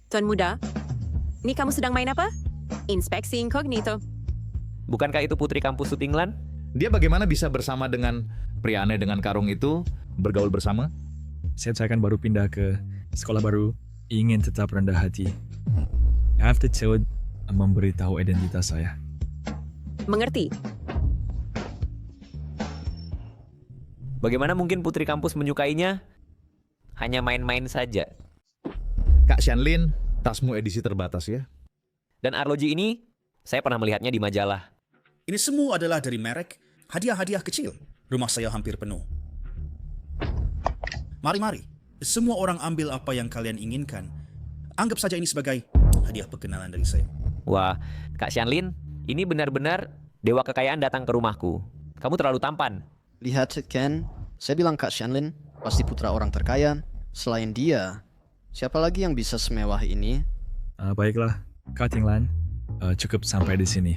Tuan Muda, ini kamu sedang main apa? Inspeksi incognito. Bukankah itu putri kampus Sutinglan? Dia bagaimana bisa bersama dengan pria aneh dengan karung itu, bergaul bersama? Saya kan baru pindah ke sekolah baru, ingin tetap rendah hati. After Toad memberitahu identitas saya. Mengerti? Bagaimana mungkin putri kampus menyukainya? Hanya main-main saja. Kak Shanlin, tasmu edisi terbatas ya? Dan arloji ini, saya pernah melihatnya di majalah. Ini semua adalah dari merek hadiah-hadiah kecil. Rumah saya hampir penuh. Mari. Semua orang ambil apa yang kalian inginkan. Anggap saja ini sebagai hadiah perkenalan dari saya. Wah, Kak Shanlin, ini benar-benar dewa kekayaan datang ke rumahku. Kamu terlalu tampan. Lihat, Ken. Saya bilang Kak Shanlin, pasti putra orang terkaya. Selain dia, siapa lagi yang bisa semewah ini? Baiklah, Kak Tinglan, cukup sampai di sini.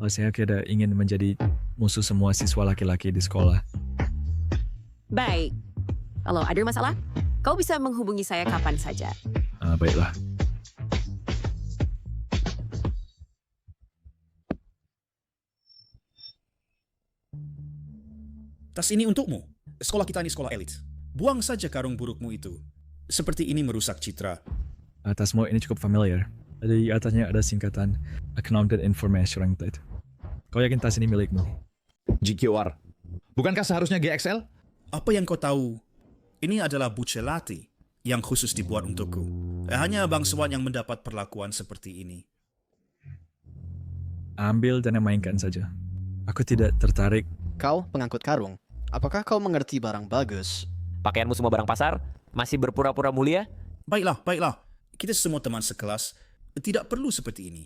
Saya kira ingin menjadi musuh semua siswa laki-laki di sekolah. Baik. Kalau ada masalah, kau bisa menghubungi saya kapan saja. Baiklah. Tas ini untukmu. Sekolah kita ini sekolah elit. Buang saja karung burukmu itu. Seperti ini merusak citra. Tasmu ini cukup familiar. Di atasnya ada singkatan Accounted Information Rented. Kau yakin tas ini milikmu? GQR. Bukankah seharusnya GXL? Apa yang kau tahu? Ini adalah bucellati yang khusus dibuat untukku. Hanya bangsawan yang mendapat perlakuan seperti ini. Ambil dan mainkan saja. Aku tidak tertarik. Kau pengangkut karung. Apakah kau mengerti barang bagus? Pakaianmu semua barang pasar? Masih berpura-pura mulia? Baiklah. Kita semua teman sekelas. Tidak perlu seperti ini.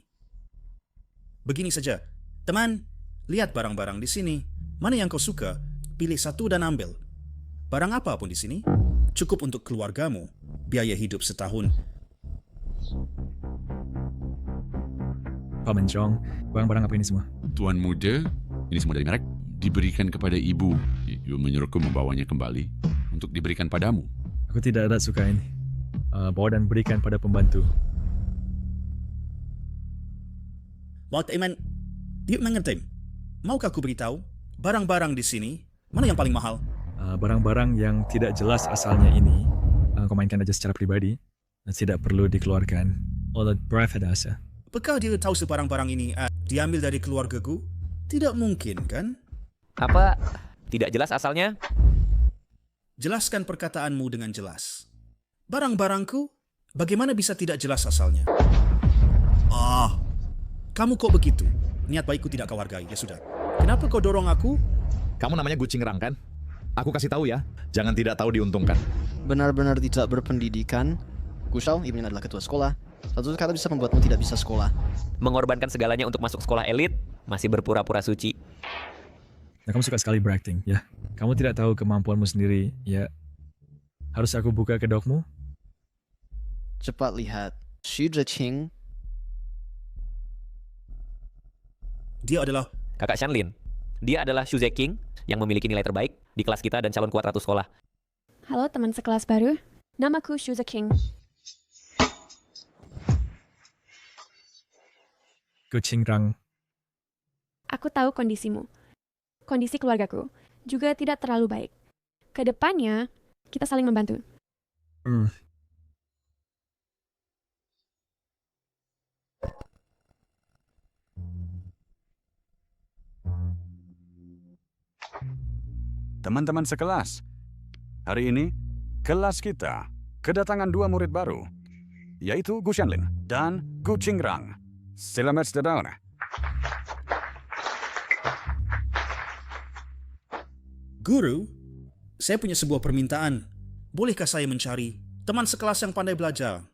Begini saja. Teman, lihat barang-barang di sini. Mana yang kau suka? Pilih satu dan ambil. Barang apapun di sini, cukup untuk keluargamu. Biaya hidup setahun. Pak Mencong, barang-barang apa ini semua? Tuan muda, ini semua dari merek, diberikan kepada ibu. Ibu menyuruhku membawanya kembali untuk diberikan padamu. Aku tidak ada suka ini. Bawa dan berikan pada pembantu. Walt Eman, dia mengerti. Maukah aku beritahu, barang-barang di sini, mana yang paling mahal? Barang-barang yang tidak jelas asalnya ini, kau mainkan aja secara pribadi, dan tidak perlu dikeluarkan oleh private. Apakah dia tahu sebarang-barang ini diambil dari keluargaku? Tidak mungkin, kan? Apa? Tidak jelas asalnya? Jelaskan perkataanmu dengan jelas. Barang-barangku, bagaimana bisa tidak jelas asalnya? Kamu kok begitu? Niat baikku tidak kau hargai, ya sudah. Kenapa kau dorong aku? Kamu namanya Gucing Rang kan? Aku kasih tahu ya, jangan tidak tahu diuntungkan. Benar-benar tidak berpendidikan. Kusau, ibunya adalah ketua sekolah. Satu kata bisa membuatmu tidak bisa sekolah. Mengorbankan segalanya untuk masuk sekolah elit, masih berpura-pura suci. Nah, kamu suka sekali berakting, ya? Kamu tidak tahu kemampuanmu sendiri, ya? Harus aku buka kedokmu? Cepat lihat. Xu Zheqing. Dia adalah... Kakak Shanlin, dia adalah Xu Zeking yang memiliki nilai terbaik di kelas kita dan calon kuat ratu sekolah. Halo teman sekelas baru, namaku Xu Zeking. Gucing Rang. Aku tahu kondisimu. Kondisi keluargaku juga tidak terlalu baik. Kedepannya, kita saling membantu. Teman-teman sekelas, hari ini kelas kita kedatangan 2 murid baru, yaitu Gu Shanlin dan Gu Qingrang. Selamat datang. Guru, saya punya sebuah permintaan. Bolehkah saya mencari teman sekelas yang pandai belajar?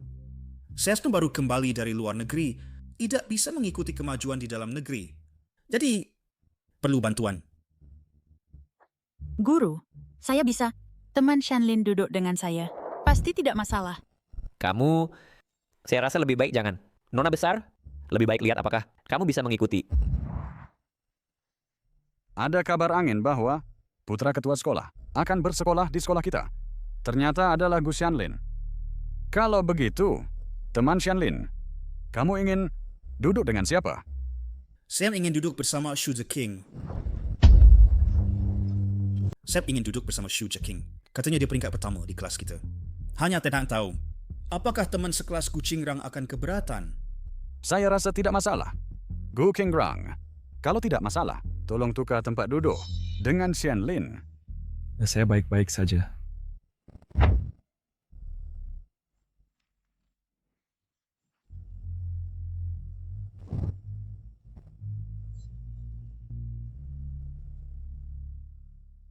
Saya baru kembali dari luar negeri, tidak bisa mengikuti kemajuan di dalam negeri. Jadi, perlu bantuan. Guru, saya bisa. Teman Shanlin duduk dengan saya. Pasti tidak masalah. Kamu, saya rasa lebih baik jangan. Nona besar, lebih baik lihat apakah kamu bisa mengikuti. Ada kabar angin bahwa putra ketua sekolah akan bersekolah di sekolah kita. Ternyata adalah Gu Shanlin. Kalau begitu, teman Shanlin, kamu ingin duduk dengan siapa? Sam ingin duduk bersama Shu the King. Sam ingin duduk bersama Shu the King. Katanya dia peringkat pertama di kelas kita. Hanya tenang tahu, apakah teman sekelas Gu Qingrang akan keberatan? Saya rasa tidak masalah. Gu Qingrang, kalau tidak masalah, tolong tukar tempat duduk dengan Shanlin. Saya baik-baik saja.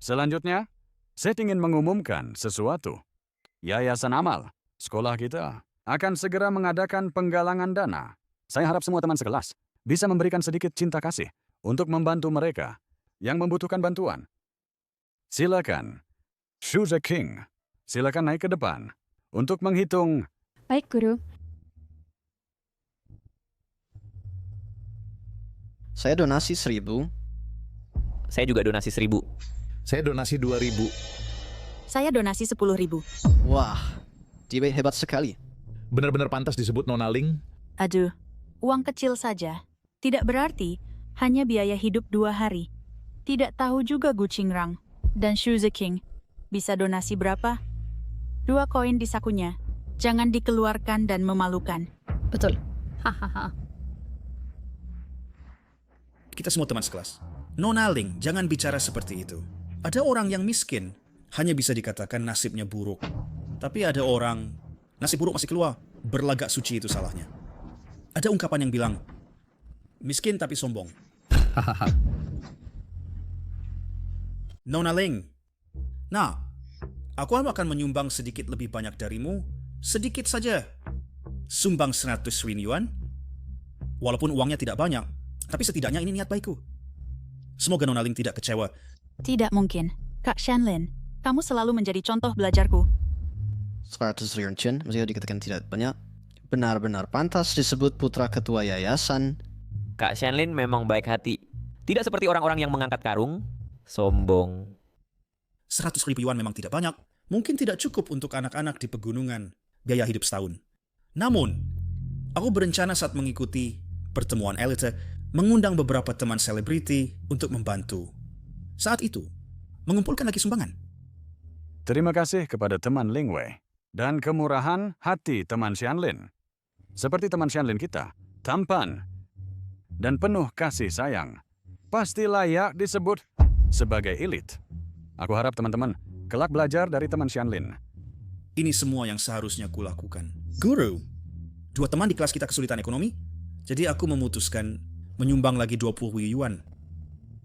Selanjutnya, saya ingin mengumumkan sesuatu. Yayasan Amal, sekolah kita, akan segera mengadakan penggalangan dana. Saya harap semua teman sekelas bisa memberikan sedikit cinta kasih untuk membantu mereka yang membutuhkan bantuan. Silakan, Shu the King, silakan naik ke depan untuk menghitung. Baik, Guru. Saya donasi 1.000. Saya juga donasi 1.000. Saya donasi 2.000. Saya donasi 10.000. Wah, dia hebat sekali. Benar-benar pantas disebut Nona Ling. Aduh, uang kecil saja. Tidak berarti hanya biaya hidup 2 hari. Tidak tahu juga Gu Qingrang dan Shu the King bisa donasi berapa? 2 koin di sakunya. Jangan dikeluarkan dan memalukan. Betul. Hahaha. Kita semua teman sekelas. Nona Ling, jangan bicara seperti itu. Ada orang yang miskin, hanya bisa dikatakan nasibnya buruk. Tapi ada orang, nasib buruk masih keluar, berlagak suci itu salahnya. Ada ungkapan yang bilang, miskin tapi sombong. Nona Ling, nah, aku akan menyumbang sedikit lebih banyak darimu, sedikit saja. Sumbang 100 yuan, walaupun uangnya tidak banyak, tapi setidaknya ini niat baikku. Semoga Nona Ling tidak kecewa. Tidak mungkin. Kak Shanlin, kamu selalu menjadi contoh belajarku. 100 yuan, meskipun dikatakan tidak banyak, benar-benar pantas disebut putra ketua yayasan. Kak Shanlin memang baik hati. Tidak seperti orang-orang yang mengangkat karung, sombong. 100.000 yuan memang tidak banyak. Mungkin tidak cukup untuk anak-anak di pegunungan, biaya hidup setahun. Namun, aku berencana saat mengikuti pertemuan elite, mengundang beberapa teman selebriti untuk membantu. Saat itu, mengumpulkan lagi sumbangan. Terima kasih kepada teman Ling Wei dan kemurahan hati teman Shanlin. Seperti teman Shanlin kita, tampan dan penuh kasih sayang. Pasti layak disebut sebagai elit. Aku harap teman-teman kelak belajar dari teman Shanlin. Ini semua yang seharusnya kulakukan. Guru, 2 teman di kelas kita kesulitan ekonomi, jadi aku memutuskan menyumbang lagi 20 yuan.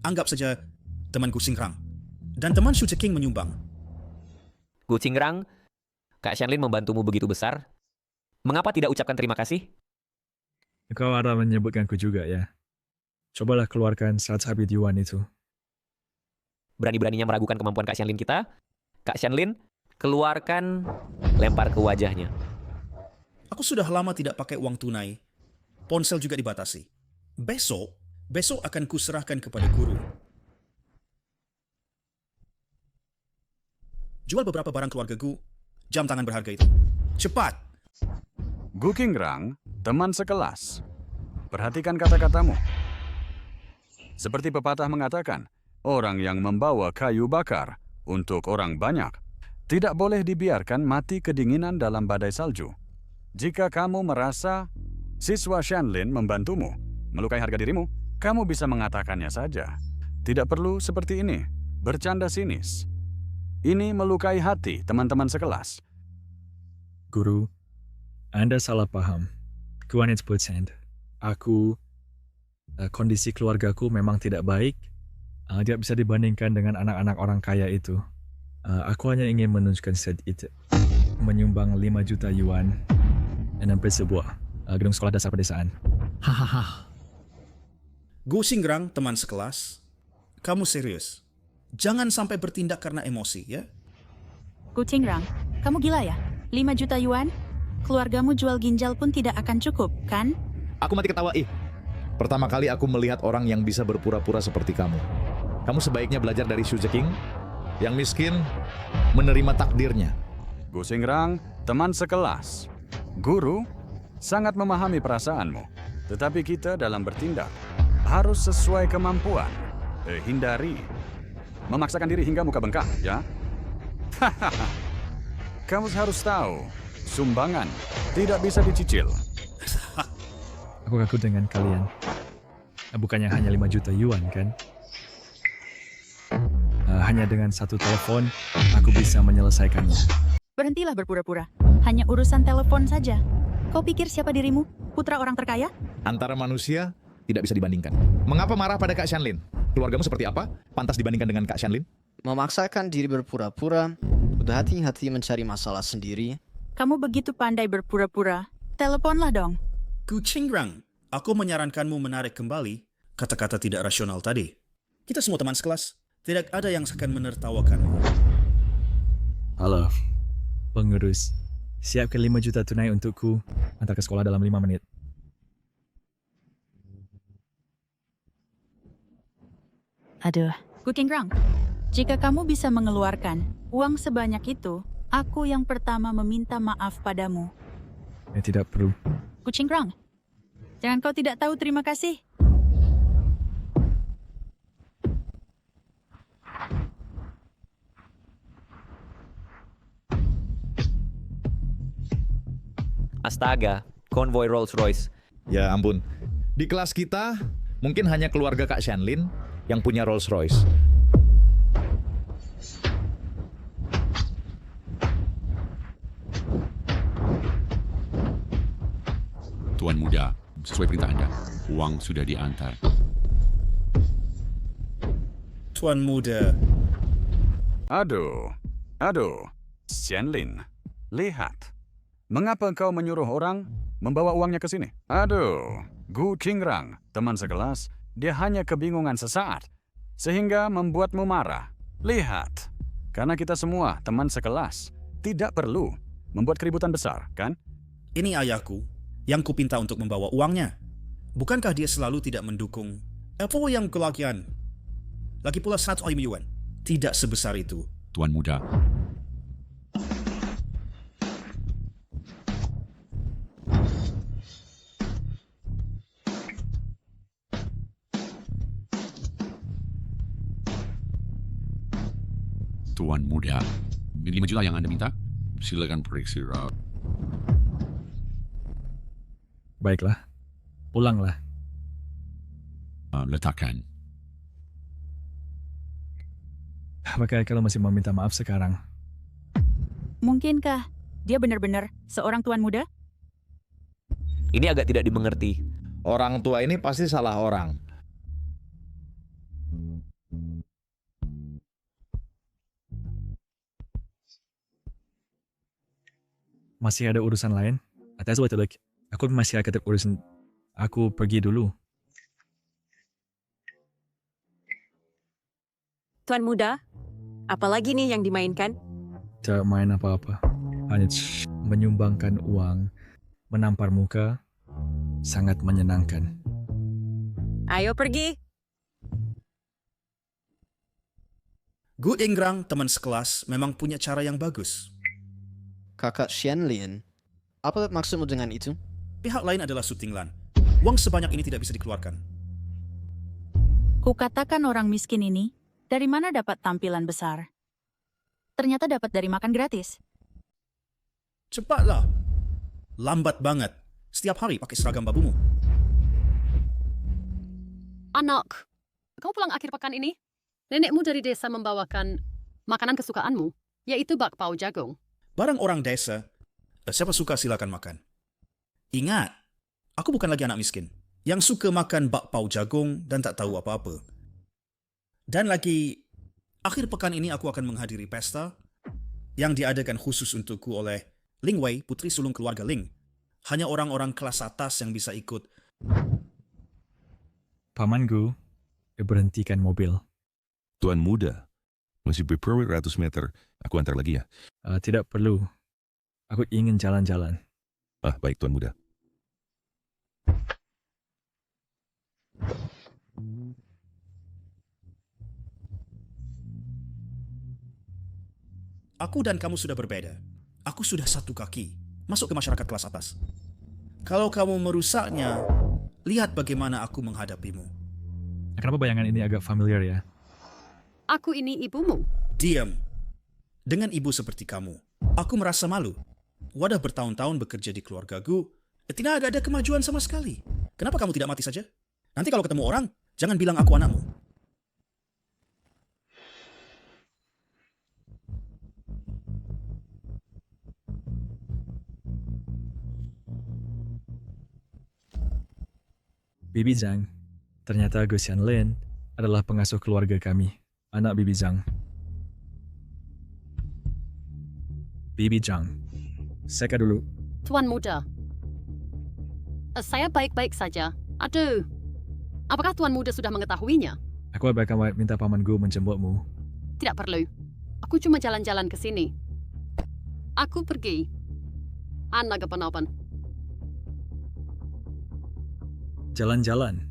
Anggap saja teman Gu Qingrang dan teman Shu the King menyumbang. Gu Qingrang, Kak Shanlin membantumu begitu besar. Mengapa tidak ucapkan terima kasih? Kau ada menyebutkanku juga ya. Cobalah keluarkan 100 yuan itu. Berani-beraninya meragukan kemampuan Kak Shanlin kita. Kak Shanlin, keluarkan, lempar ke wajahnya. Aku sudah lama tidak pakai uang tunai. Ponsel juga dibatasi. Besok akan kuserahkan kepada guru. Jual beberapa barang keluarga Gu, jam tangan berharga itu. Cepat! Gu Qingrang, teman sekelas. Perhatikan kata-katamu. Seperti pepatah mengatakan, orang yang membawa kayu bakar untuk orang banyak tidak boleh dibiarkan mati kedinginan dalam badai salju. Jika kamu merasa siswa Shanlin membantumu melukai harga dirimu, kamu bisa mengatakannya saja. Tidak perlu seperti ini, bercanda sinis. Ini melukai hati teman-teman sekelas. Guru, Anda salah paham. Ku hanya 10%. Kondisi keluargaku memang tidak baik. Tidak bisa dibandingkan dengan anak-anak orang kaya itu. Aku hanya ingin menunjukkan sedikit. Menyumbang 5 juta yuan dan hampir sebuah gedung sekolah dasar pedesaan. Hahaha. Gu Qingrang, teman sekelas, kamu serius? Jangan sampai bertindak karena emosi, ya? Gu Qingrang, kamu gila ya? 5 juta yuan? Keluargamu jual ginjal pun tidak akan cukup, kan? Aku mati ketawa, Pertama kali aku melihat orang yang bisa berpura-pura seperti kamu. Kamu sebaiknya belajar dari Shu the King, yang miskin menerima takdirnya. Gu Qingrang, teman sekelas. Guru, sangat memahami perasaanmu. Tetapi kita dalam bertindak harus sesuai kemampuan. Hindari memaksakan diri hingga muka bengkak, ya? Kamu harus tahu, sumbangan tidak bisa dicicil. Aku kaku dengan kalian. Bukannya hanya 5 juta yuan, kan? Hanya dengan satu telepon, aku bisa menyelesaikannya. Berhentilah berpura-pura. Hanya urusan telepon saja. Kau pikir siapa dirimu? Putra orang terkaya? Antara manusia tidak bisa dibandingkan. Mengapa marah pada Kak Shanlin? Keluargamu seperti apa? Pantas dibandingkan dengan Kak Shanlin? Memaksakan diri berpura-pura, udah hati-hati mencari masalah sendiri. Kamu begitu pandai berpura-pura. Teleponlah dong. Gucing Rang, aku menyarankanmu menarik kembali kata-kata tidak rasional tadi. Kita semua teman sekelas. Tidak ada yang akan menertawakanmu. Halo, pengurus. Siapkan 5 juta tunai untukku antar ke sekolah dalam 5 menit. Aduh, Gucing Rang. Jika kamu bisa mengeluarkan uang sebanyak itu, aku yang pertama meminta maaf padamu. Tidak perlu. Gucing Rang, jangan kau tidak tahu terima kasih. Astaga, konvoi Rolls-Royce. Ya ampun. Di kelas kita, mungkin hanya keluarga Kak Shanlin yang punya Rolls Royce. Tuan Muda, sesuai perintah Anda, uang sudah diantar. Tuan Muda, Aduh, Shanlin, lihat. Mengapa kau menyuruh orang membawa uangnya ke sini? Aduh, Gucing Rang, teman sekelas, dia hanya kebingungan sesaat, sehingga membuatmu marah. Lihat, karena kita semua teman sekelas, tidak perlu membuat keributan besar, kan? ini ayahku yang kupinta untuk membawa uangnya. Bukankah dia selalu tidak mendukung apa yang kelakian? Lagi pula 100 yuan. Tidak sebesar itu. Tuan Muda, Tuan Muda, 5 juta yang Anda minta, silakan periksa. Baiklah, pulanglah. Letakkan. Apakah kalau masih mau minta maaf sekarang? Mungkinkah dia benar-benar seorang tuan muda? Ini agak tidak dimengerti. Orang tua ini pasti salah orang. Masih ada urusan lain? Atas waktu lagi. Aku masih ada urusan. Aku pergi dulu. Tuan Muda, apalagi nih yang dimainkan? Tidak main apa-apa. Hanya menyumbangkan uang, menampar muka, sangat menyenangkan. Ayo pergi. Good Ingrang, teman sekelas, memang punya cara yang bagus. Kakak Shanlin, apa maksudmu dengan itu? Pihak lain adalah Sutinglan. Uang sebanyak ini tidak bisa dikeluarkan. Kukatakan orang miskin ini, dari mana dapat tampilan besar? Ternyata dapat dari makan gratis. Cepatlah. Lambat banget. Setiap hari pakai seragam babumu. Anak, kau pulang akhir pekan ini? Nenekmu dari desa membawakan makanan kesukaanmu, yaitu bakpao jagung. Barang orang desa, siapa suka silakan makan. Ingat, aku bukan lagi anak miskin yang suka makan bakpao jagung dan tak tahu apa-apa. Dan lagi, akhir pekan ini aku akan menghadiri pesta yang diadakan khusus untukku oleh Ling Wei, putri sulung keluarga Ling. Hanya orang-orang kelas atas yang bisa ikut. Pamanku, berhentikan mobil. Tuan Muda, masih beberapa ratus meter. Aku antar lagi ya. Tidak perlu. Aku ingin jalan-jalan. Baik Tuan Muda. Aku dan kamu sudah berbeda. Aku sudah satu kaki, masuk ke masyarakat kelas atas. Kalau kamu merusaknya, lihat bagaimana aku menghadapimu. Kenapa bayangan ini agak familiar ya? Aku ini ibumu. Diam. Dengan ibu seperti kamu, aku merasa malu. Wadah bertahun-tahun bekerja di keluargaku, tidak ada kemajuan sama sekali. Kenapa kamu tidak mati saja? Nanti kalau ketemu orang, jangan bilang aku anakmu. Bibi Zhang, ternyata Gu Xianlin adalah pengasuh keluarga kami, anak Bibi Zhang. Bibi Zhang, seka dulu. Tuan muda. Saya baik-baik saja. Aduh. Apakah Tuan muda sudah mengetahuinya? Aku akan minta Paman Gu menjemputmu. Tidak perlu. Aku cuma jalan-jalan ke sini. Aku pergi. Anak keponakan. Jalan-jalan.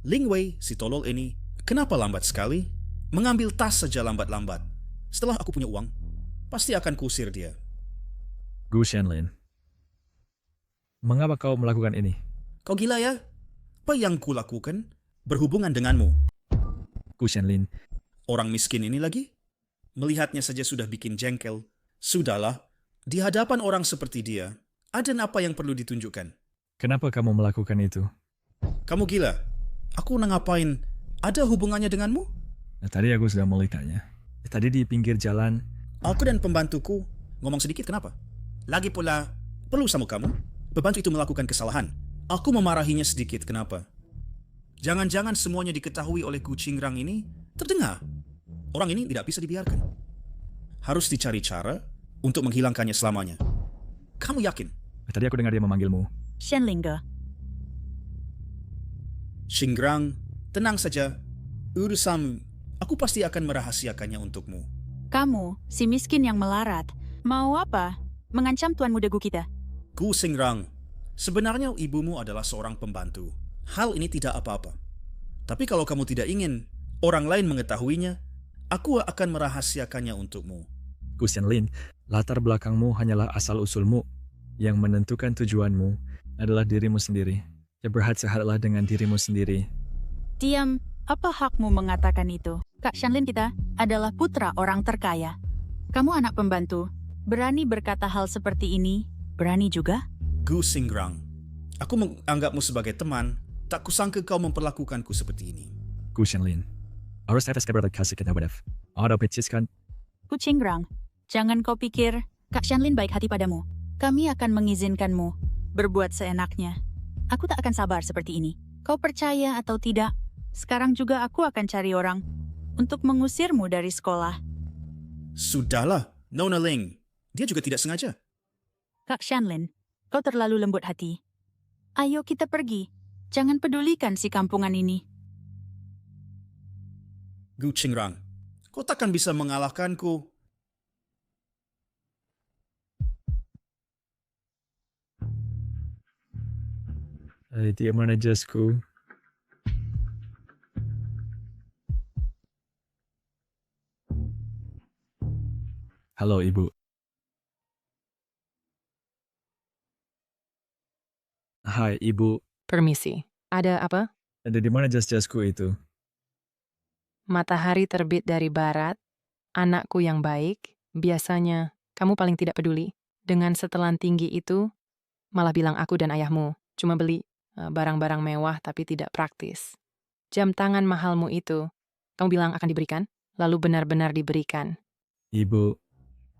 Ling Wei, si tolol ini, kenapa lambat sekali? Mengambil tas saja lambat-lambat. Setelah aku punya uang, pasti akan kusir dia. Gu Xianlin, mengapa kau melakukan ini? Kau gila ya? Apa yang kulakukan berhubungan denganmu? Gu Xianlin, Orang miskin ini lagi? Melihatnya saja sudah bikin jengkel. Sudahlah, di hadapan orang seperti dia, ada apa yang perlu ditunjukkan? kenapa kamu melakukan itu? Kamu gila? Aku ngapain? Ada hubungannya denganmu? Nah, tadi aku sudah mulai tanya. Tadi di pinggir jalan, Aku dan pembantuku ngomong sedikit kenapa? Lagi pula, perlu sama kamu? Pembantu itu melakukan kesalahan. Aku memarahinya sedikit kenapa? Jangan-jangan semuanya diketahui oleh Gu Qingrang ini terdengar. Orang ini tidak bisa dibiarkan. Harus dicari cara untuk menghilangkannya selamanya. Kamu yakin? tadi aku dengar dia memanggilmu. Xianlin ge. Qingrang, tenang saja. Urusanmu, aku pasti akan merahasiakannya untukmu. Kamu, si miskin yang melarat, mau apa? Mengancam Tuan Muda Gu kita? Gu Xingrang, sebenarnya ibumu adalah seorang pembantu. Hal ini tidak apa-apa. Tapi kalau kamu tidak ingin orang lain mengetahuinya, aku akan merahasiakannya untukmu. Gu Xianlin, latar belakangmu hanyalah asal-usulmu. Yang menentukan tujuanmu adalah dirimu sendiri. Ya berhati-hatilah dengan dirimu sendiri. Diam, apa hakmu mengatakan itu? Kak Xianlin kita adalah putra orang terkaya. Kamu anak pembantu, berani berkata hal seperti ini, berani juga? Gu Xingrang, aku menganggapmu sebagai teman, tak kusangka kau memperlakukanku seperti ini. Gu Xianlin, harus saya kabar kasih kita wadaf. Ada peciskan. Gu Qingrang, jangan kau pikir Kak Xianlin baik hati padamu. Kami akan mengizinkanmu berbuat seenaknya. Aku tak akan sabar seperti ini. Kau percaya atau tidak, sekarang juga aku akan cari orang untuk mengusirmu dari sekolah. Sudahlah, Nona Ling. Dia juga tidak sengaja. Kak Xianlin, kau terlalu lembut hati. Ayo kita pergi. Jangan pedulikan si kampungan ini. Gu Qingrang, kau takkan bisa mengalahkanku. Di mana jasku? Halo, Ibu. Hai, Ibu. Permisi, ada apa? Ada di mana jas-jasku itu? Matahari terbit dari barat, anakku yang baik, biasanya kamu paling tidak peduli. Dengan setelan tinggi itu, malah bilang aku dan ayahmu cuma beli barang-barang mewah tapi tidak praktis. Jam tangan mahalmu itu, kamu bilang akan diberikan, lalu benar-benar diberikan. Ibu,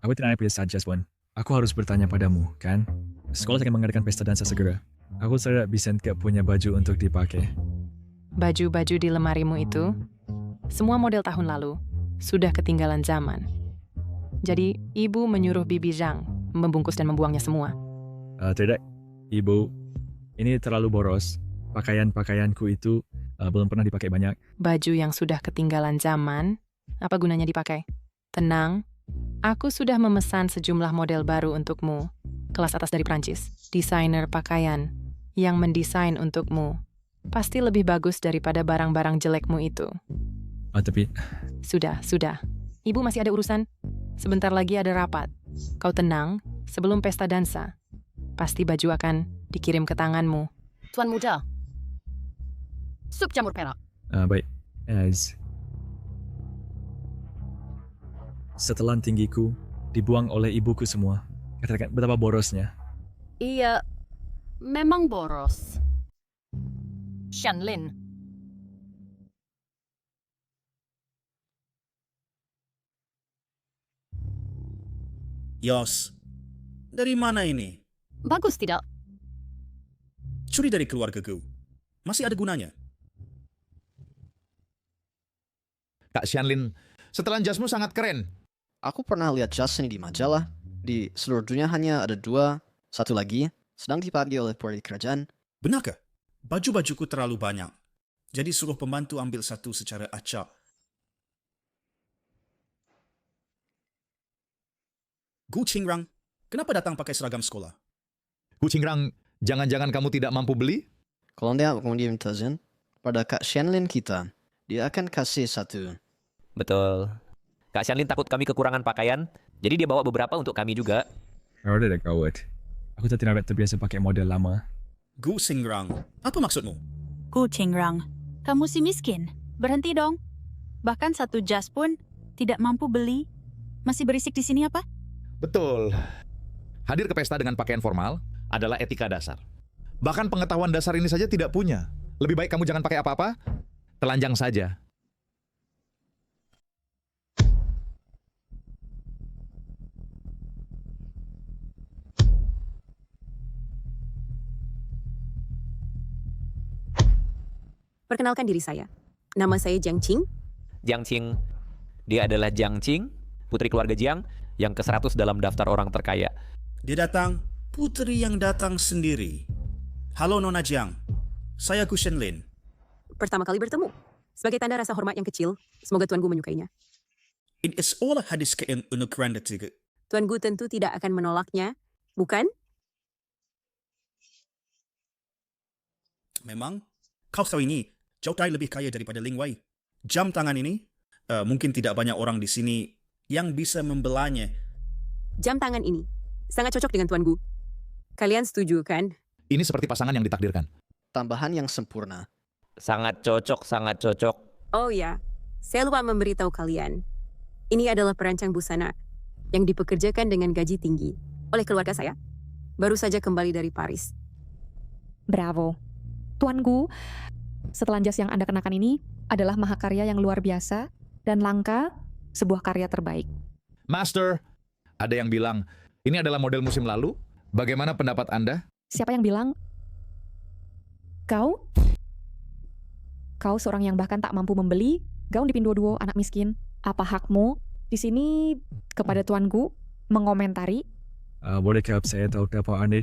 aku tidak punya jas pun. Aku harus bertanya padamu, kan? Sekolah akan mengadakan pesta dansa segera. Aku tidak bisa tidak punya baju untuk dipakai. Baju-baju di lemarimu itu, semua model tahun lalu, sudah ketinggalan zaman. Jadi, ibu menyuruh Bibi Zhang membungkus dan membuangnya semua. Tidak, Ibu. Ini terlalu boros. Pakaian-pakaianku itu belum pernah dipakai banyak. Baju yang sudah ketinggalan zaman, apa gunanya dipakai? Tenang, aku sudah memesan sejumlah model baru untukmu. Kelas atas dari Prancis, desainer pakaian yang mendesain untukmu. Pasti lebih bagus daripada barang-barang jelekmu itu. Tapi... Sudah. Ibu masih ada urusan. Sebentar lagi ada rapat. Kau tenang, sebelum pesta dansa, pasti baju akan dikirim ke tanganmu. Tuan muda. Sup jamur perak. Baik, as setelan tinggiku dibuang oleh ibuku semua. Katakan betapa borosnya. Iya, memang boros. Shanlin. Yos, dari mana ini? Bagus tidak? Curi dari keluargaku. Masih ada gunanya. Kak Shanlin, setelan jasmu sangat keren. Aku pernah lihat jas ini di majalah. Di seluruh dunia hanya ada 2, satu lagi sedang dipakai oleh perwira kerajaan. Benarkah? Baju-bajuku terlalu banyak. Jadi suruh pembantu ambil satu secara acak. Gu Qingrang, kenapa datang pakai seragam sekolah? Gu Qingrang, jangan-jangan kamu tidak mampu beli? Kalau dia minta izin pada Kak Shanlin kita, dia akan kasih satu. Betul. Kak Shanlin takut kami kekurangan pakaian, jadi dia bawa beberapa untuk kami juga. Udah deh kawat. Aku tidak terbiasa pakai model lama. Gu Qingrang, apa maksudmu? Gu Qingrang, kamu si miskin. Berhenti dong. Bahkan satu jas pun tidak mampu beli. Masih berisik di sini apa? Betul. Hadir ke pesta dengan pakaian formal adalah etika dasar. Bahkan pengetahuan dasar ini saja tidak punya. Lebih baik kamu jangan pakai apa-apa, telanjang saja. Perkenalkan diri saya. Nama saya Jiang Qing. Jiang Qing, dia adalah Jiang Qing, putri keluarga Jiang, yang ke-100 dalam daftar orang terkaya. Dia datang, putri yang datang sendiri. Halo Nona Jiang, saya Gu Shanlin. Pertama kali bertemu. Sebagai tanda rasa hormat yang kecil, semoga Tuan Gu menyukainya. Ini adalah hadis keunuran ketiga. Tuan Gu tentu tidak akan menolaknya, bukan? Memang, kau tahu ini jauh lebih kaya daripada Ling Wei. Jam tangan ini, mungkin tidak banyak orang di sini yang bisa membelanya. Jam tangan ini sangat cocok dengan Tuan Gu. Kalian setuju kan? Ini seperti pasangan yang ditakdirkan. Tambahan yang sempurna. Sangat cocok, sangat cocok. Oh ya, saya lupa memberitahu kalian. Ini adalah perancang busana yang dipekerjakan dengan gaji tinggi oleh keluarga saya. Baru saja kembali dari Paris. Bravo. Tuan Gu, setelan jas yang Anda kenakan ini adalah mahakarya yang luar biasa dan langka, sebuah karya terbaik. Master, ada yang bilang, ini adalah model musim lalu. Bagaimana pendapat Anda? Siapa yang bilang? Kau? Kau seorang yang bahkan tak mampu membeli gaun dipinduo-duo anak miskin. Apa hakmu di sini kepada Tuan Gu mengomentari? Bolehkah saya tahu apa Anda?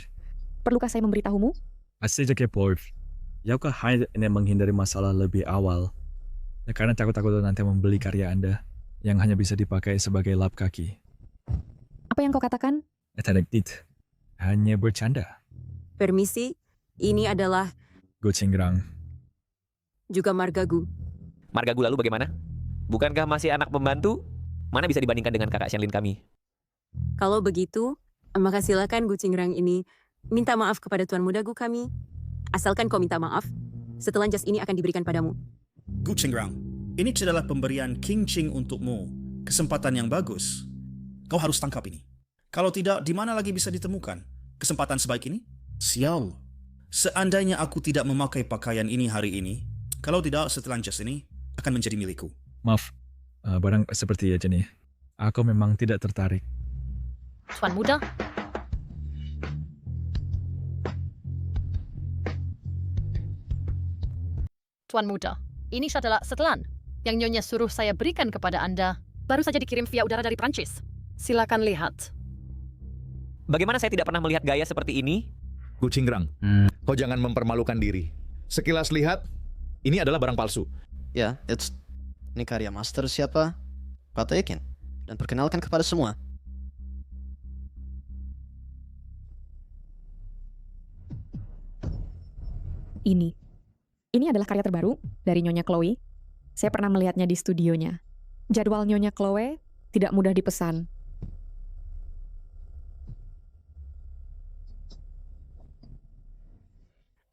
Perlukah saya memberitahumu? Asyik kepo. Yaukah hanya ingin menghindari masalah lebih awal? Ya, karena takut-takut nanti membeli karya Anda yang hanya bisa dipakai sebagai lap kaki. Apa yang kau katakan? Tidak. Hanya bercanda. Permisi, ini adalah Gu Qingrang. juga Marga Gu. Marga Gu lalu bagaimana? Bukankah masih anak pembantu? Mana bisa dibandingkan dengan kakak Shanlin kami? Kalau begitu, maka silakan Gu Qingrang ini minta maaf kepada Tuan Muda Gu kami. Asalkan kau minta maaf, setelan jas ini akan diberikan padamu. Gu Qingrang, ini adalah pemberian King Qing untukmu. Kesempatan yang bagus. Kau harus tangkap ini. Kalau tidak, di mana lagi bisa ditemukan kesempatan sebaik ini? Sial. Seandainya aku tidak memakai pakaian ini hari ini, kalau tidak, setelan jas ini akan menjadi milikku. Maaf, barang seperti aja nih. Aku memang tidak tertarik. Tuan muda. Tuan muda, ini adalah setelan yang Nyonya suruh saya berikan kepada Anda. Baru saja dikirim via udara dari Prancis. Silakan lihat. Bagaimana saya tidak pernah melihat gaya seperti ini? Gu Qingrang, kau jangan mempermalukan diri. Sekilas lihat, ini adalah barang palsu. Ya, ini karya master siapa? Pataikin. Dan perkenalkan kepada semua. Ini adalah karya terbaru dari Nyonya Chloe. Saya pernah melihatnya di studionya. Jadwal Nyonya Chloe tidak mudah dipesan.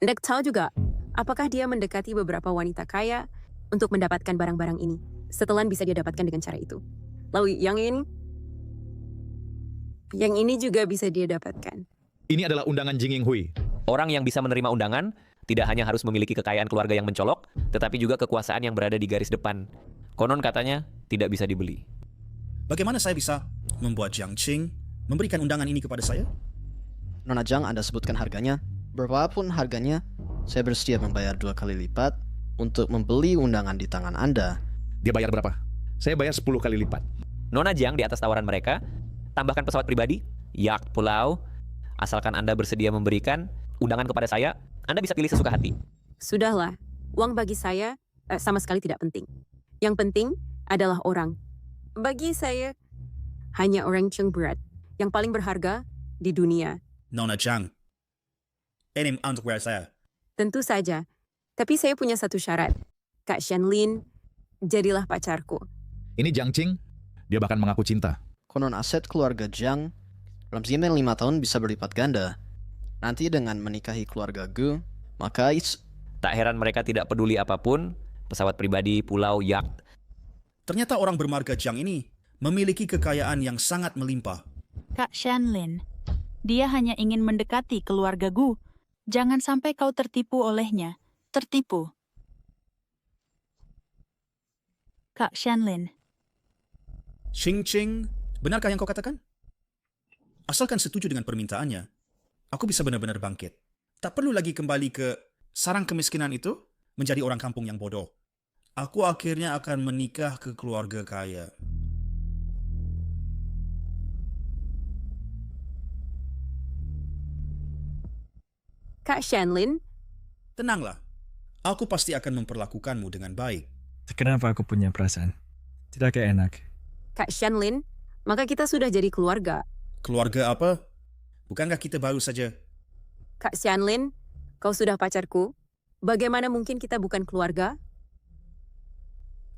Hendak tahu juga, apakah dia mendekati beberapa wanita kaya untuk mendapatkan barang-barang ini. Setelan bisa dia dapatkan dengan cara itu. Lalu yang ini juga bisa dia dapatkan. Ini adalah undangan Jing Hui. Orang yang bisa menerima undangan tidak hanya harus memiliki kekayaan keluarga yang mencolok, tetapi juga kekuasaan yang berada di garis depan. Konon katanya tidak bisa dibeli. Bagaimana saya bisa membuat Jiang Qing memberikan undangan ini kepada saya? Nona Zhang, Anda sebutkan harganya. Berapapun harganya, saya bersedia membayar 2 kali lipat untuk membeli undangan di tangan Anda. Dia bayar berapa? Saya bayar 10 kali lipat. Nona Jiang di atas tawaran mereka, tambahkan pesawat pribadi, yacht pulau, asalkan Anda bersedia memberikan undangan kepada saya, Anda bisa pilih sesuka hati. Sudahlah, uang bagi saya sama sekali tidak penting. Yang penting adalah orang. Bagi saya, hanya orang yang berat, yang paling berharga di dunia. Nona Zhang, ini underwear saya. Tentu saja, tapi saya punya satu syarat. Kak Shanlin, jadilah pacarku. Ini Jiang Qing, dia bahkan mengaku cinta. Konon aset keluarga Zhang dalam zaman 5 tahun bisa berlipat ganda. Nanti dengan menikahi keluarga Gu, maka tak heran mereka tidak peduli apapun, pesawat pribadi, pulau, yacht. Ternyata orang bermarga Jiang ini memiliki kekayaan yang sangat melimpah. Kak Shanlin, dia hanya ingin mendekati keluarga Gu. Jangan sampai kau tertipu olehnya. Tertipu. Kak Shanlin. Qing Qing, benarkah yang kau katakan? Asalkan setuju dengan permintaannya, aku bisa benar-benar bangkit. Tak perlu lagi kembali ke sarang kemiskinan itu menjadi orang kampung yang bodoh. Aku akhirnya akan menikah ke keluarga kaya. Kak Shanlin, tenanglah. Aku pasti akan memperlakukanmu dengan baik. Kenapa aku punya perasaan? Tidak kayak enak. Kak Shanlin, maka kita sudah jadi keluarga. Keluarga apa? Bukankah kita baru saja? Kak Shanlin, kau sudah pacarku. Bagaimana mungkin kita bukan keluarga?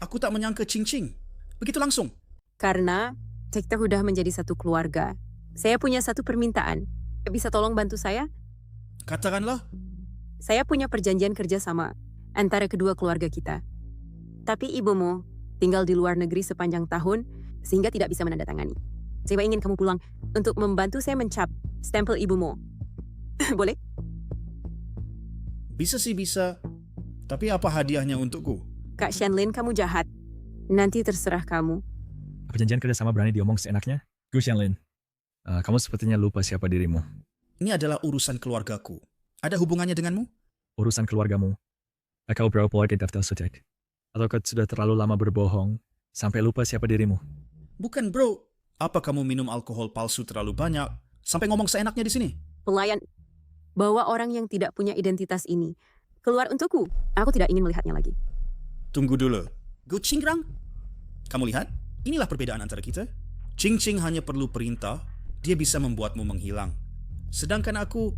Aku tak menyangka Qing Qing. Begitu langsung. Karena kita sudah menjadi satu keluarga. Saya punya satu permintaan. Bisa tolong bantu saya? Katakanlah. Saya punya perjanjian kerjasama antara kedua keluarga kita. Tapi ibumu tinggal di luar negeri sepanjang tahun sehingga tidak bisa menandatangani. Saya ingin kamu pulang untuk membantu saya mencap stempel ibumu. Boleh? Bisa sih bisa. Tapi apa hadiahnya untukku? Kak Shanlin, kamu jahat. Nanti terserah kamu. Perjanjian kerjasama berani diomong seenaknya? Gu Shanlin, kamu sepertinya lupa siapa dirimu. Ini adalah urusan keluargaku. Ada hubungannya denganmu? Urusan keluargamu. Kau berapa di daftar sejak? Atau kau sudah terlalu lama berbohong sampai lupa siapa dirimu? Bukan bro. Apa kamu minum alkohol palsu terlalu banyak sampai ngomong seenaknya di sini? Pelayan, bawa orang yang tidak punya identitas ini keluar untukku. Aku tidak ingin melihatnya lagi. Tunggu dulu. Gu Qingrang? Kamu lihat? Inilah perbedaan antara kita. Qing Qing hanya perlu perintah, dia bisa membuatmu menghilang. Sedangkan aku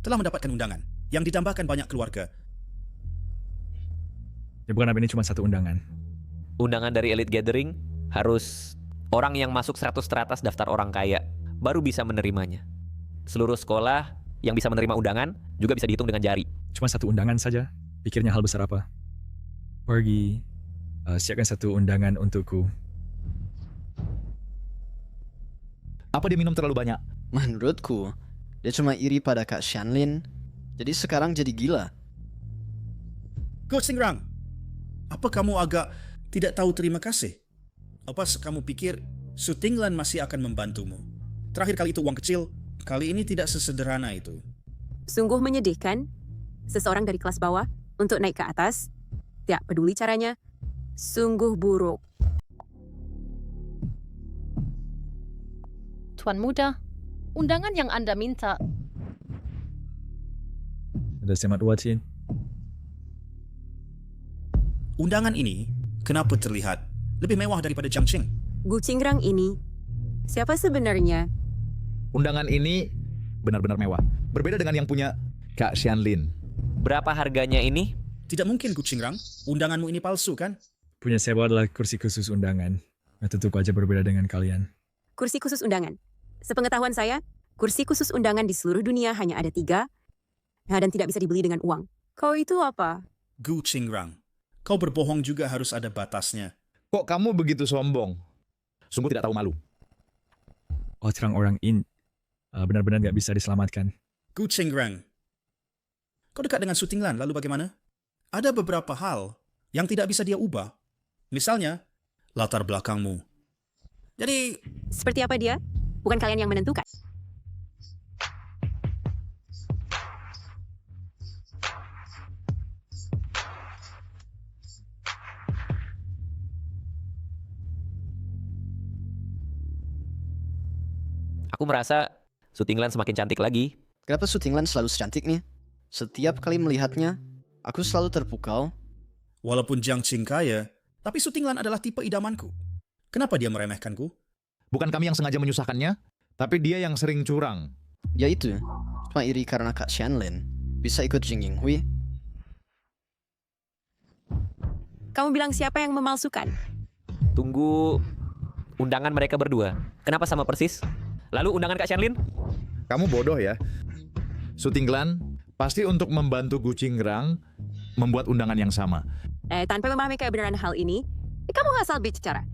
telah mendapatkan undangan yang ditambahkan banyak keluarga. Ya bukan, ini cuma satu undangan. Undangan dari Elite Gathering harus orang yang masuk 100 teratas daftar orang kaya baru bisa menerimanya. Seluruh sekolah yang bisa menerima undangan juga bisa dihitung dengan jari. Cuma satu undangan saja? Pikirnya hal besar apa? Pergi, siapkan satu undangan untukku. Apa dia minum terlalu banyak? Menurutku, dia cuma iri pada Kak Shanlin. Jadi sekarang jadi gila. Gu Qingrang, apa kamu agak tidak tahu terima kasih? Apa kamu pikir Su Tinglan masih akan membantumu? Terakhir kali itu uang kecil, kali ini tidak sesederhana itu. Sungguh menyedihkan. Seseorang dari kelas bawah untuk naik ke atas. Tidak peduli caranya. Sungguh buruk. Tuan Muda, undangan yang Anda minta. Ada semat wajin. Undangan ini kenapa terlihat lebih mewah daripada Jiang Qing? Gu Qingrang ini, siapa sebenarnya? Undangan ini benar-benar mewah. Berbeda dengan yang punya Kak Shanlin. Berapa harganya ini? Tidak mungkin Gu Qingrang, undanganmu ini palsu kan? Punya saya adalah kursi khusus undangan. Nah, tentu aja berbeda dengan kalian. Kursi khusus undangan. Sepengetahuan saya, kursi khusus undangan di seluruh dunia hanya ada 3. dan tidak bisa dibeli dengan uang. Kau itu apa? Gu Qingrang, kau berbohong juga harus ada batasnya. Kok kamu begitu sombong? Sungguh tidak tahu malu. Orang ini benar-benar nggak bisa diselamatkan. Gu Qingrang, kau dekat dengan Su Tinglan, lalu bagaimana? Ada beberapa hal yang tidak bisa dia ubah. Misalnya, latar belakangmu. Jadi, Seperti apa dia? Bukan kalian yang menentukan. Aku merasa Su Tinglan semakin cantik lagi. Kenapa Su Tinglan selalu secantiknya? Setiap kali melihatnya, aku selalu terpukau. walaupun Jiang Qing kaya, tapi Su Tinglan adalah tipe idamanku. Kenapa dia meremehkanku? Bukan kami yang sengaja menyusahkannya, tapi dia yang sering curang. Ya itu, cuma iri karena Kak Shanlin bisa ikut Jing Yinghui. Kamu bilang siapa yang memalsukan? Tunggu undangan mereka berdua. Kenapa sama persis? Lalu undangan Kak Shanlin? Kamu bodoh ya. Su Tinglan pasti untuk membantu Gu Qingrang membuat undangan yang sama. Tanpa memahami kebenaran hal ini, kamu asal bicara.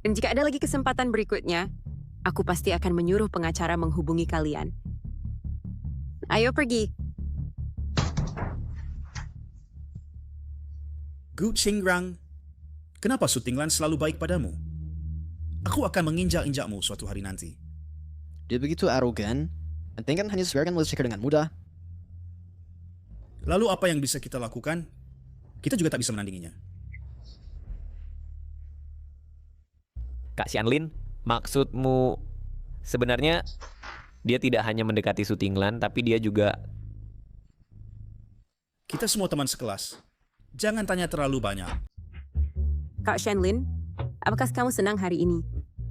Dan jika ada lagi kesempatan berikutnya, aku pasti akan menyuruh pengacara menghubungi kalian. Ayo pergi. Gu Qingrang, kenapa Su Tinglan selalu baik padamu? Aku akan menginjak-injakmu suatu hari nanti. Dia begitu arogan, dan kan hanya sebiarkan Melissa dengan mudah. Lalu apa yang bisa kita lakukan? Kita juga tak bisa menandinginya. Kak Shanlin, maksudmu sebenarnya dia tidak hanya mendekati Su Tinglan, tapi dia juga... Kita semua teman sekelas. Jangan tanya terlalu banyak. Kak Shanlin, apakah kamu senang hari ini?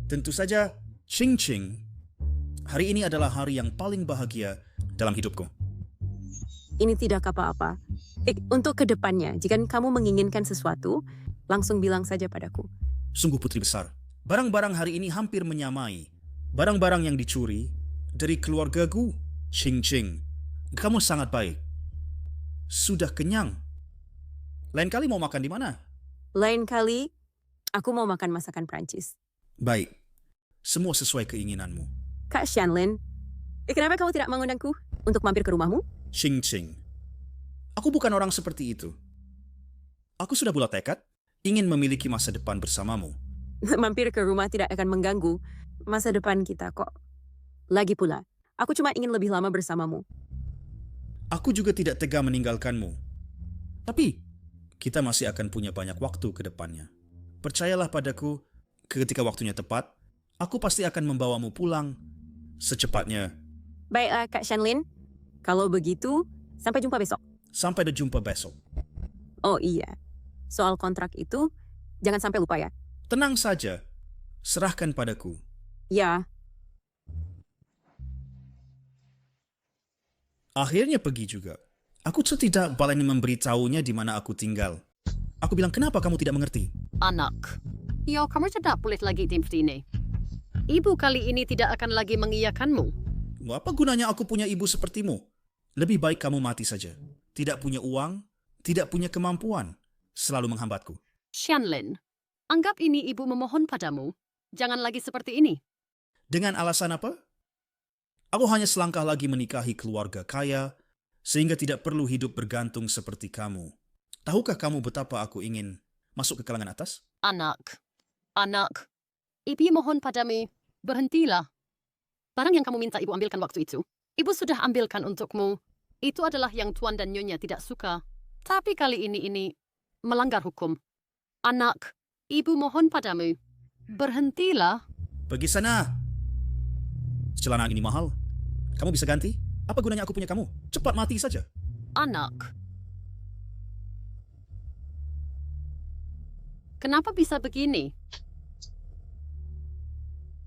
Tentu saja, Qing Qing. Hari ini adalah hari yang paling bahagia dalam hidupku. Ini tidak apa-apa. Untuk kedepannya, jika kamu menginginkan sesuatu, langsung bilang saja padaku. Sungguh putri besar. Barang-barang hari ini hampir menyamai barang-barang yang dicuri dari keluarga Gu Qing Qing. Kamu sangat baik. Sudah kenyang. Lain kali mau makan di mana? Lain kali, aku mau makan masakan Prancis. Baik. Semua sesuai keinginanmu. Kak Shanlin, kenapa kamu tidak mengundangku untuk mampir ke rumahmu? Qing Qing. Aku bukan orang seperti itu. Aku sudah bulat tekad ingin memiliki masa depan bersamamu. Mampir ke rumah tidak akan mengganggu masa depan kita kok. Lagi pula, aku cuma ingin lebih lama bersamamu. Aku juga tidak tega meninggalkanmu. Tapi, kita masih akan punya banyak waktu ke depannya. Percayalah padaku, ketika waktunya tepat, aku pasti akan membawamu pulang secepatnya. Baiklah Kak Shanlin, kalau begitu, sampai jumpa besok. Sampai berjumpa besok. Oh iya, soal kontrak itu, jangan sampai lupa ya. Tenang saja, serahkan padaku. Ya. Akhirnya pergi juga. Aku tidak boleh memberitahunya di mana aku tinggal. Aku bilang, kenapa kamu tidak mengerti? Anak, ya kamu tidak boleh lagi tim ini. Ibu kali ini tidak akan lagi mengiyakanmu. Apa gunanya aku punya ibu sepertimu? Lebih baik kamu mati saja. Tidak punya uang, tidak punya kemampuan, selalu menghambatku. Shanlin, anggap ini ibu memohon padamu. Jangan lagi seperti ini. Dengan alasan apa? Aku hanya selangkah lagi menikahi keluarga kaya, sehingga tidak perlu hidup bergantung seperti kamu. Tahukah kamu betapa aku ingin masuk ke kalangan atas? Anak, ibu mohon padamu, berhentilah. Barang yang kamu minta ibu ambilkan waktu itu, ibu sudah ambilkan untukmu. Itu adalah yang tuan dan nyonya tidak suka. Tapi kali ini melanggar hukum. Anak, ibu mohon padamu, berhentilah. Pergi sana. Celana ini mahal. Kamu bisa ganti? Apa gunanya aku punya kamu? Cepat mati saja. Anak. Kenapa bisa begini?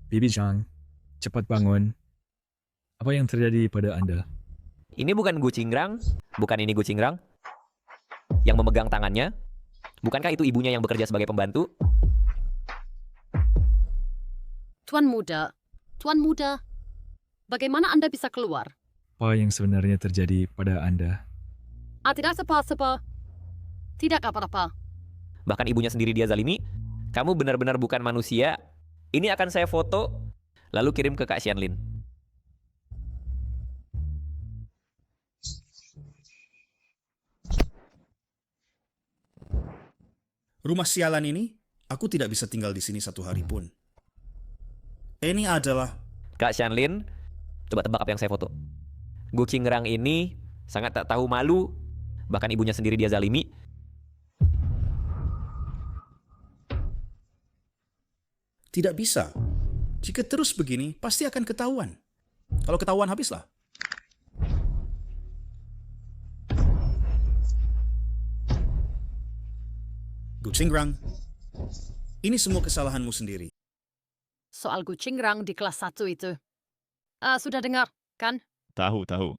Bibi Zhang, cepat bangun. Apa yang terjadi pada Anda? Ini bukan Gu Qingrang? Bukan ini Gu Qingrang? Yang memegang tangannya? Bukankah itu ibunya yang bekerja sebagai pembantu? Tuan muda, bagaimana Anda bisa keluar? apa yang sebenarnya terjadi pada Anda. Tidak apa-apa. Tidak apa-apa. Bahkan ibunya sendiri dia zalimi. Kamu benar-benar bukan manusia. Ini akan saya foto, lalu kirim ke Kak Xianlin. Rumah sialan ini, aku tidak bisa tinggal di sini 1 hari pun. Ini adalah... Kak Xianlin, coba tebak apa yang saya foto. Gu Qingrang ini sangat tak tahu malu. Bahkan ibunya sendiri dia zalimi. Tidak bisa. Jika terus begini, pasti akan ketahuan. Kalau ketahuan, habislah. Gu Qingrang, ini semua kesalahanmu sendiri. Soal Gu Qingrang di kelas 1 itu. Sudah dengar, kan? Tahu.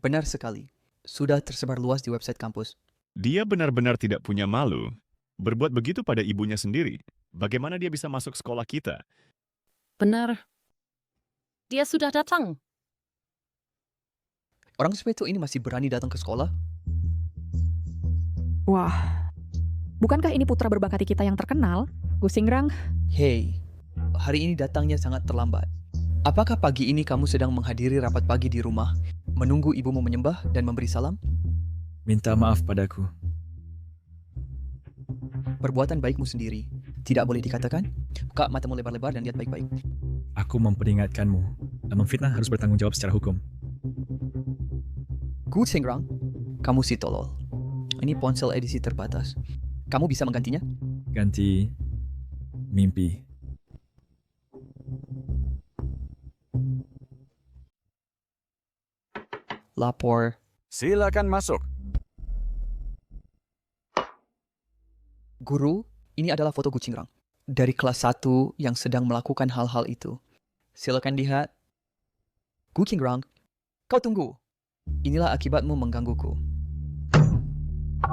Benar sekali. Sudah tersebar luas di website kampus. Dia benar-benar tidak punya malu. Berbuat begitu pada ibunya sendiri. Bagaimana dia bisa masuk sekolah kita? Benar. Dia sudah datang. Orang seperti ini masih berani datang ke sekolah? Wah, bukankah ini putra berbakati kita yang terkenal, Gu Qingrang? Hei, hari ini datangnya sangat terlambat. Apakah pagi ini kamu sedang menghadiri rapat pagi di rumah, menunggu ibumu menyembah dan memberi salam? Minta maaf padaku. Perbuatan baikmu sendiri tidak boleh dikatakan. Buka matamu lebar-lebar dan lihat baik-baik. Aku memperingatkanmu. Memfitnah harus bertanggung jawab secara hukum. Gu Qingrang, kamu si tolol. Ini ponsel edisi terbatas. Kamu bisa menggantinya? Ganti mimpi. Lapor. Silakan masuk. Guru, ini adalah foto Gu Qingrang dari kelas 1 yang sedang melakukan hal-hal itu. Silakan lihat. Gu Qingrang, kau tunggu. Inilah akibatmu menggangguku.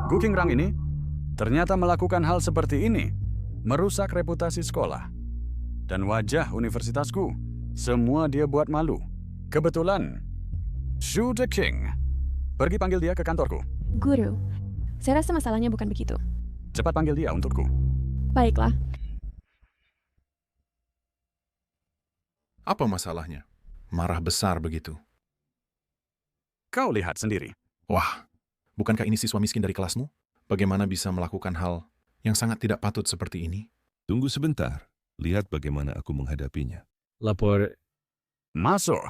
Gu Qingrang ini ternyata melakukan hal seperti ini, merusak reputasi sekolah dan wajah universitasku. Semua dia buat malu. Kebetulan, Shu the King. Pergi panggil dia ke kantorku. Guru, saya rasa masalahnya bukan begitu. Cepat panggil dia untukku. Baiklah. Apa masalahnya? Marah besar begitu. Kau lihat sendiri. Wah, bukankah ini siswa miskin dari kelasmu? Bagaimana bisa melakukan hal yang sangat tidak patut seperti ini? Tunggu sebentar. Lihat bagaimana aku menghadapinya. Lapor. Masuk.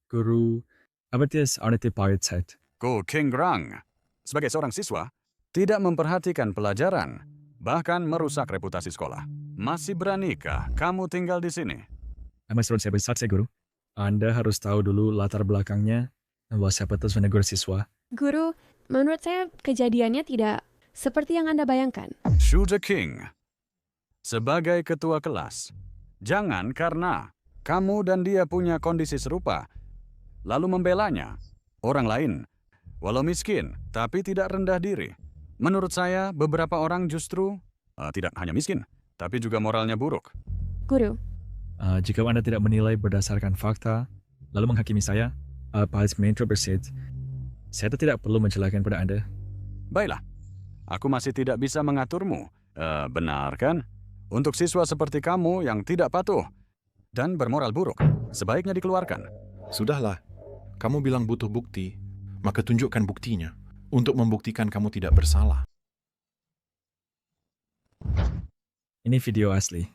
Guru, abatis arniti pahit. Gu Qingrang, sebagai seorang siswa, tidak memperhatikan pelajaran, bahkan merusak reputasi sekolah. Masih beranikah kamu tinggal di sini? Saya besar, Guru. Anda harus tahu dulu latar belakangnya, bahwa siapa terus menegur siswa. Guru, menurut saya kejadiannya tidak seperti yang Anda bayangkan. Shu the King, sebagai ketua kelas, jangan karena kamu dan dia punya kondisi serupa, lalu membelanya. Orang lain, walau miskin, tapi tidak rendah diri. Menurut saya, beberapa orang justru tidak hanya miskin, tapi juga moralnya buruk. Guru. Jika Anda tidak menilai berdasarkan fakta, lalu menghakimi saya, Pak Mentro bersit, saya tidak perlu menjelaskan pada Anda. Baiklah, aku masih tidak bisa mengaturmu. Benar kan? Untuk siswa seperti kamu yang tidak patuh dan bermoral buruk, sebaiknya dikeluarkan. Sudahlah, kamu bilang butuh bukti, maka tunjukkan buktinya untuk membuktikan kamu tidak bersalah. Ini video asli.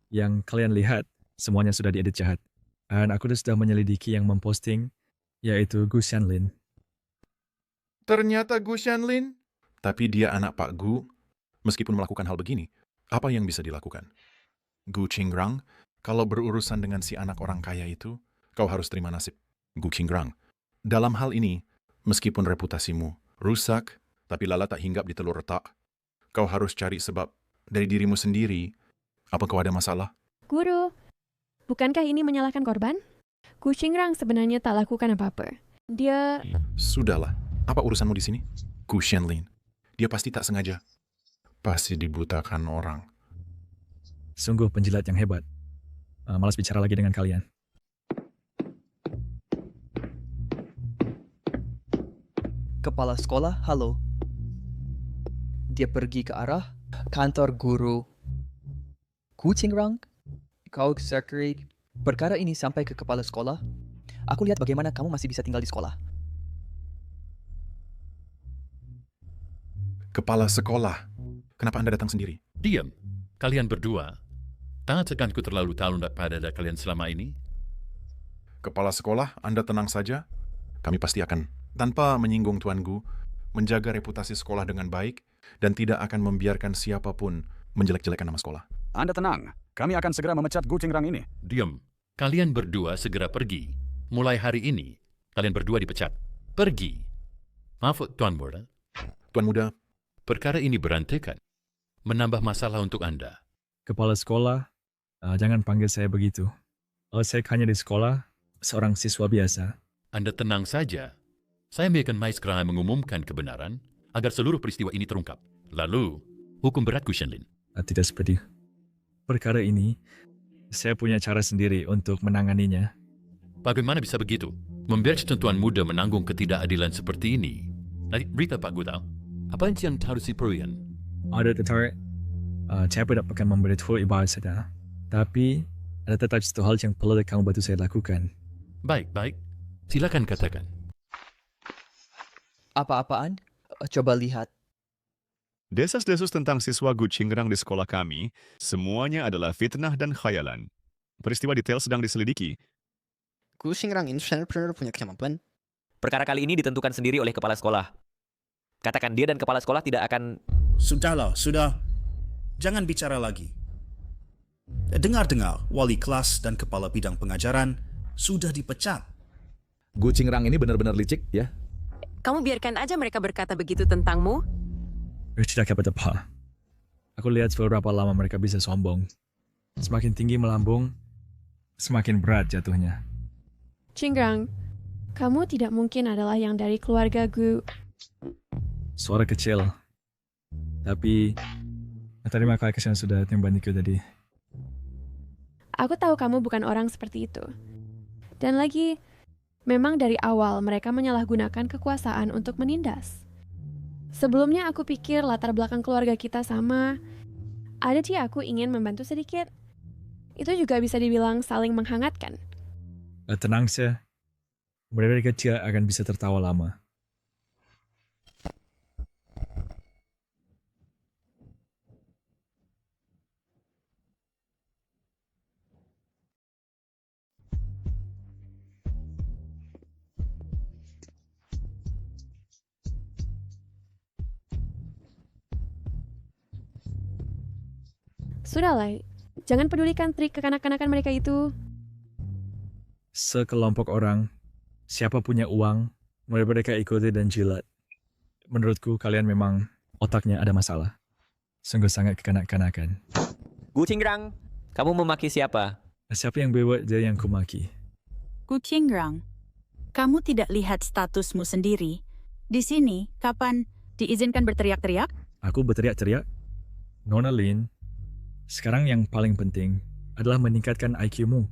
Yang kalian lihat, semuanya sudah diedit jahat. Dan aku sudah menyelidiki yang memposting, yaitu Gu Xianlin. Ternyata Gu Xianlin? Tapi dia anak Pak Gu. Meskipun melakukan hal begini, apa yang bisa dilakukan? Gu Qingrang, kalau berurusan dengan si anak orang kaya itu, kau harus terima nasib. Gu Qingrang, dalam hal ini, meskipun reputasimu rusak, tapi lala tak hinggap di telur retak, kau harus cari sebab dari dirimu sendiri. Apa kau ada masalah? Guru, bukankah ini menyalahkan korban? Gu Qingrang sebenarnya tak lakukan apa-apa. Dia... Sudahlah, apa urusanmu di sini? Gu Xianlin, dia pasti tak sengaja. Pasti dibutakan orang. Sungguh penjilat yang hebat. Malas bicara lagi dengan kalian. Kepala sekolah, halo. Dia pergi ke arah kantor guru. Gu Qingrang, kau sekretari perkara ini sampai ke kepala sekolah. Aku lihat bagaimana kamu masih bisa tinggal di sekolah. Kepala sekolah, kenapa Anda datang sendiri? Diam. Kalian berdua. Tak tekanku terlalu tahu pada kalian selama ini. Kepala sekolah, Anda tenang saja. Kami pasti akan, tanpa menyinggung Tuan Gu, menjaga reputasi sekolah dengan baik dan tidak akan membiarkan siapapun menjelek-jelekan nama sekolah. Anda tenang, kami akan segera memecat Gu Qingrang ini. Diam. Kalian berdua segera pergi. Mulai hari ini, kalian berdua dipecat. Pergi. Maaf, Tuan Muda. Tuan Muda. Perkara ini berantakan. Menambah masalah untuk Anda. Kepala sekolah, jangan panggil saya begitu. Saya hanya di sekolah, seorang siswa biasa. Anda tenang saja. Saya biarkan Maeskra mengumumkan kebenaran agar seluruh peristiwa ini terungkap. Lalu, hukum berat Gu Shenlin. Tidak seperti perkara ini, saya punya cara sendiri untuk menanganinya. Bagaimana bisa begitu? Membiarkan Tuan Muda menanggung ketidakadilan seperti ini. Nanti berita Pak Gu tahu. Apa yang harus diperlukan? Ada tertarik, saya tidak akan memberitahu ibarat saya. Tapi, ada tetap satu hal yang perlu kamu bantu saya lakukan. Baik. Silakan katakan. Apa-apaan? Coba lihat. Desas-desus tentang siswa Gu Qingrang di sekolah kami, semuanya adalah fitnah dan khayalan. Peristiwa detail sedang diselidiki. Gu Qingrang ini benar-benar punya kemampuan. Perkara kali ini ditentukan sendiri oleh kepala sekolah. Katakan dia dan kepala sekolah tidak akan... Sudahlah, sudah. Jangan bicara lagi. Dengar-dengar, wali kelas dan kepala bidang pengajaran sudah dipecat. Gu Qingrang ini benar-benar licik, ya? Kamu biarkan aja mereka berkata begitu tentangmu. Tidak dapat apa. Aku lihat beberapa lama mereka bisa sombong. Semakin tinggi melambung, semakin berat jatuhnya. Qingrang, kamu tidak mungkin adalah yang dari keluarga Gu. Suara kecil. Tapi, terima kasih yang sudah membantu tadi. Aku tahu kamu bukan orang seperti itu. Dan lagi, memang dari awal mereka menyalahgunakan kekuasaan untuk menindas. Sebelumnya aku pikir latar belakang keluarga kita sama. Ada sih aku ingin membantu sedikit. Itu juga bisa dibilang saling menghangatkan. Tenang saja. Mereka tidak akan bisa tertawa lama. Sudahlah, jangan pedulikan trik kekanak-kanakan mereka itu. Sekelompok orang, siapa punya uang, mereka ikuti dan jilat. Menurutku kalian memang otaknya ada masalah. Sungguh sangat kekanak-kanakan. Gu Qingrang, kamu memaki siapa? Siapa yang buat dia yang kumaki? Gu Qingrang, kamu tidak lihat statusmu sendiri. Di sini, kapan diizinkan berteriak-teriak? Aku berteriak-teriak? Nona Lin, sekarang yang paling penting adalah meningkatkan IQ-mu.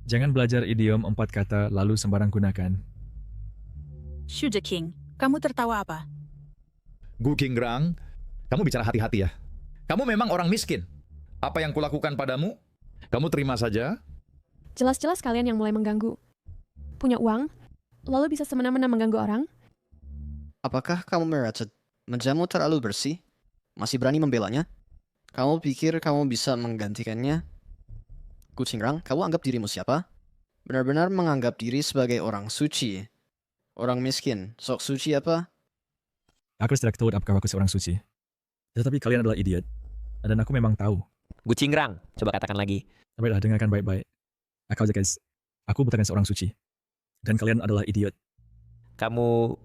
Jangan belajar idiom 4 kata lalu sembarang gunakan. Shuje King, kamu tertawa apa? Gu Qingrang, kamu bicara hati-hati ya. Kamu memang orang miskin. Apa yang kulakukan padamu, kamu terima saja. Jelas-jelas kalian yang mulai mengganggu. Punya uang, lalu bisa semena-mena mengganggu orang? Apakah kamu merasa mejamu terlalu bersih? Masih berani membelanya? Kamu pikir kamu bisa menggantikannya? Gu Qingrang, kamu anggap dirimu siapa? Benar-benar menganggap diri sebagai orang suci. Orang miskin, sok suci apa? Aku tidak tahu apakah aku seorang suci. Tetapi kalian adalah idiot. Dan aku memang tahu. Gu Qingrang, coba katakan lagi. Baiklah, dengarkan baik-baik. Aku bukan seorang suci. Dan kalian adalah idiot. Kamu...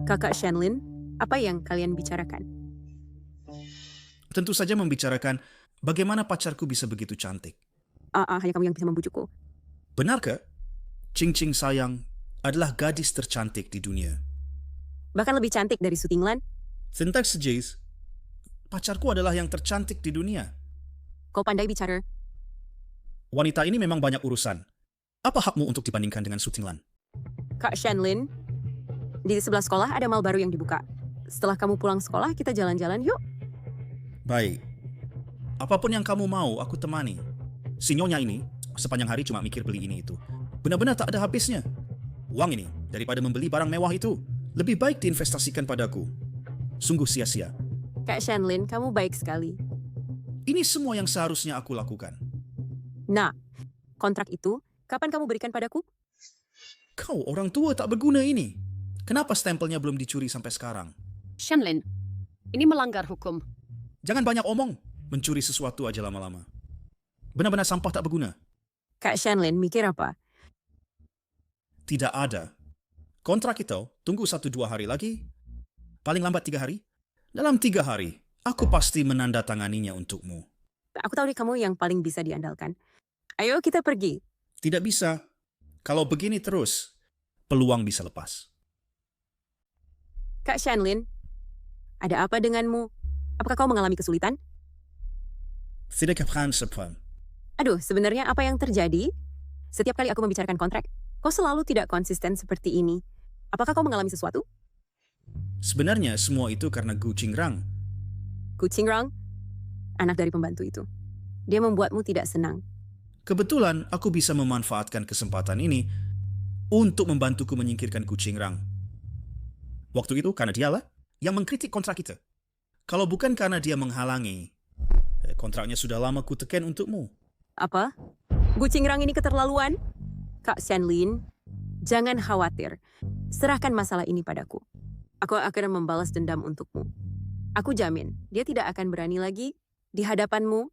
Kakak Shenlin, apa yang kalian bicarakan? Tentu saja membicarakan bagaimana pacarku bisa begitu cantik. Hanya kamu yang bisa membujukku. Benarkah? Qing sayang adalah gadis tercantik di dunia. Bahkan lebih cantik dari Su Tinglan. Tentang sejenis, pacarku adalah yang tercantik di dunia. Kau pandai bicara. Wanita ini memang banyak urusan. Apa hakmu untuk dibandingkan dengan Su Tinglan? Kak Shanlin, di sebelah sekolah ada mall baru yang dibuka. Setelah kamu pulang sekolah, kita jalan-jalan yuk. Baik. Apapun yang kamu mau, aku temani. Si Nyonya ini sepanjang hari cuma mikir beli ini itu. Benar-benar tak ada habisnya. Uang ini, daripada membeli barang mewah itu, lebih baik diinvestasikan padaku. Sungguh sia-sia. Kak Shanlin, kamu baik sekali. Ini semua yang seharusnya aku lakukan. Nah, kontrak itu kapan kamu berikan padaku? Kau orang tua tak berguna ini. Kenapa stempelnya belum dicuri sampai sekarang? Shanlin, ini melanggar hukum. Jangan banyak omong. Mencuri sesuatu aja lama-lama. Benar-benar sampah tak berguna. Kak Shanlin, mikir apa? Tidak ada. Kontrak itu tunggu 1-2 hari lagi. Paling lambat 3 hari. Dalam 3 hari, aku pasti menandatanganinya untukmu. Aku tahu kamu yang paling bisa diandalkan. Ayo kita pergi. Tidak bisa. Kalau begini terus, peluang bisa lepas. Kak Shanlin, ada apa denganmu? Apakah kau mengalami kesulitan? Tidak kepan sepam. Aduh, sebenarnya apa yang terjadi? Setiap kali aku membicarakan kontrak, kau selalu tidak konsisten seperti ini. Apakah kau mengalami sesuatu? Sebenarnya semua itu karena Gu Qingrang. Gu Qingrang, anak dari pembantu itu. Dia membuatmu tidak senang. Kebetulan aku bisa memanfaatkan kesempatan ini untuk membantuku menyingkirkan Gu Qingrang. Waktu itu karena dialah yang mengkritik kontrak kita. Kalau bukan karena dia menghalangi, kontraknya sudah lama ku teken untukmu. Apa? Gu Qingrang ini keterlaluan? Kak Shanlin, jangan khawatir. Serahkan masalah ini padaku. Aku akan membalas dendam untukmu. Aku jamin, dia tidak akan berani lagi di hadapanmu.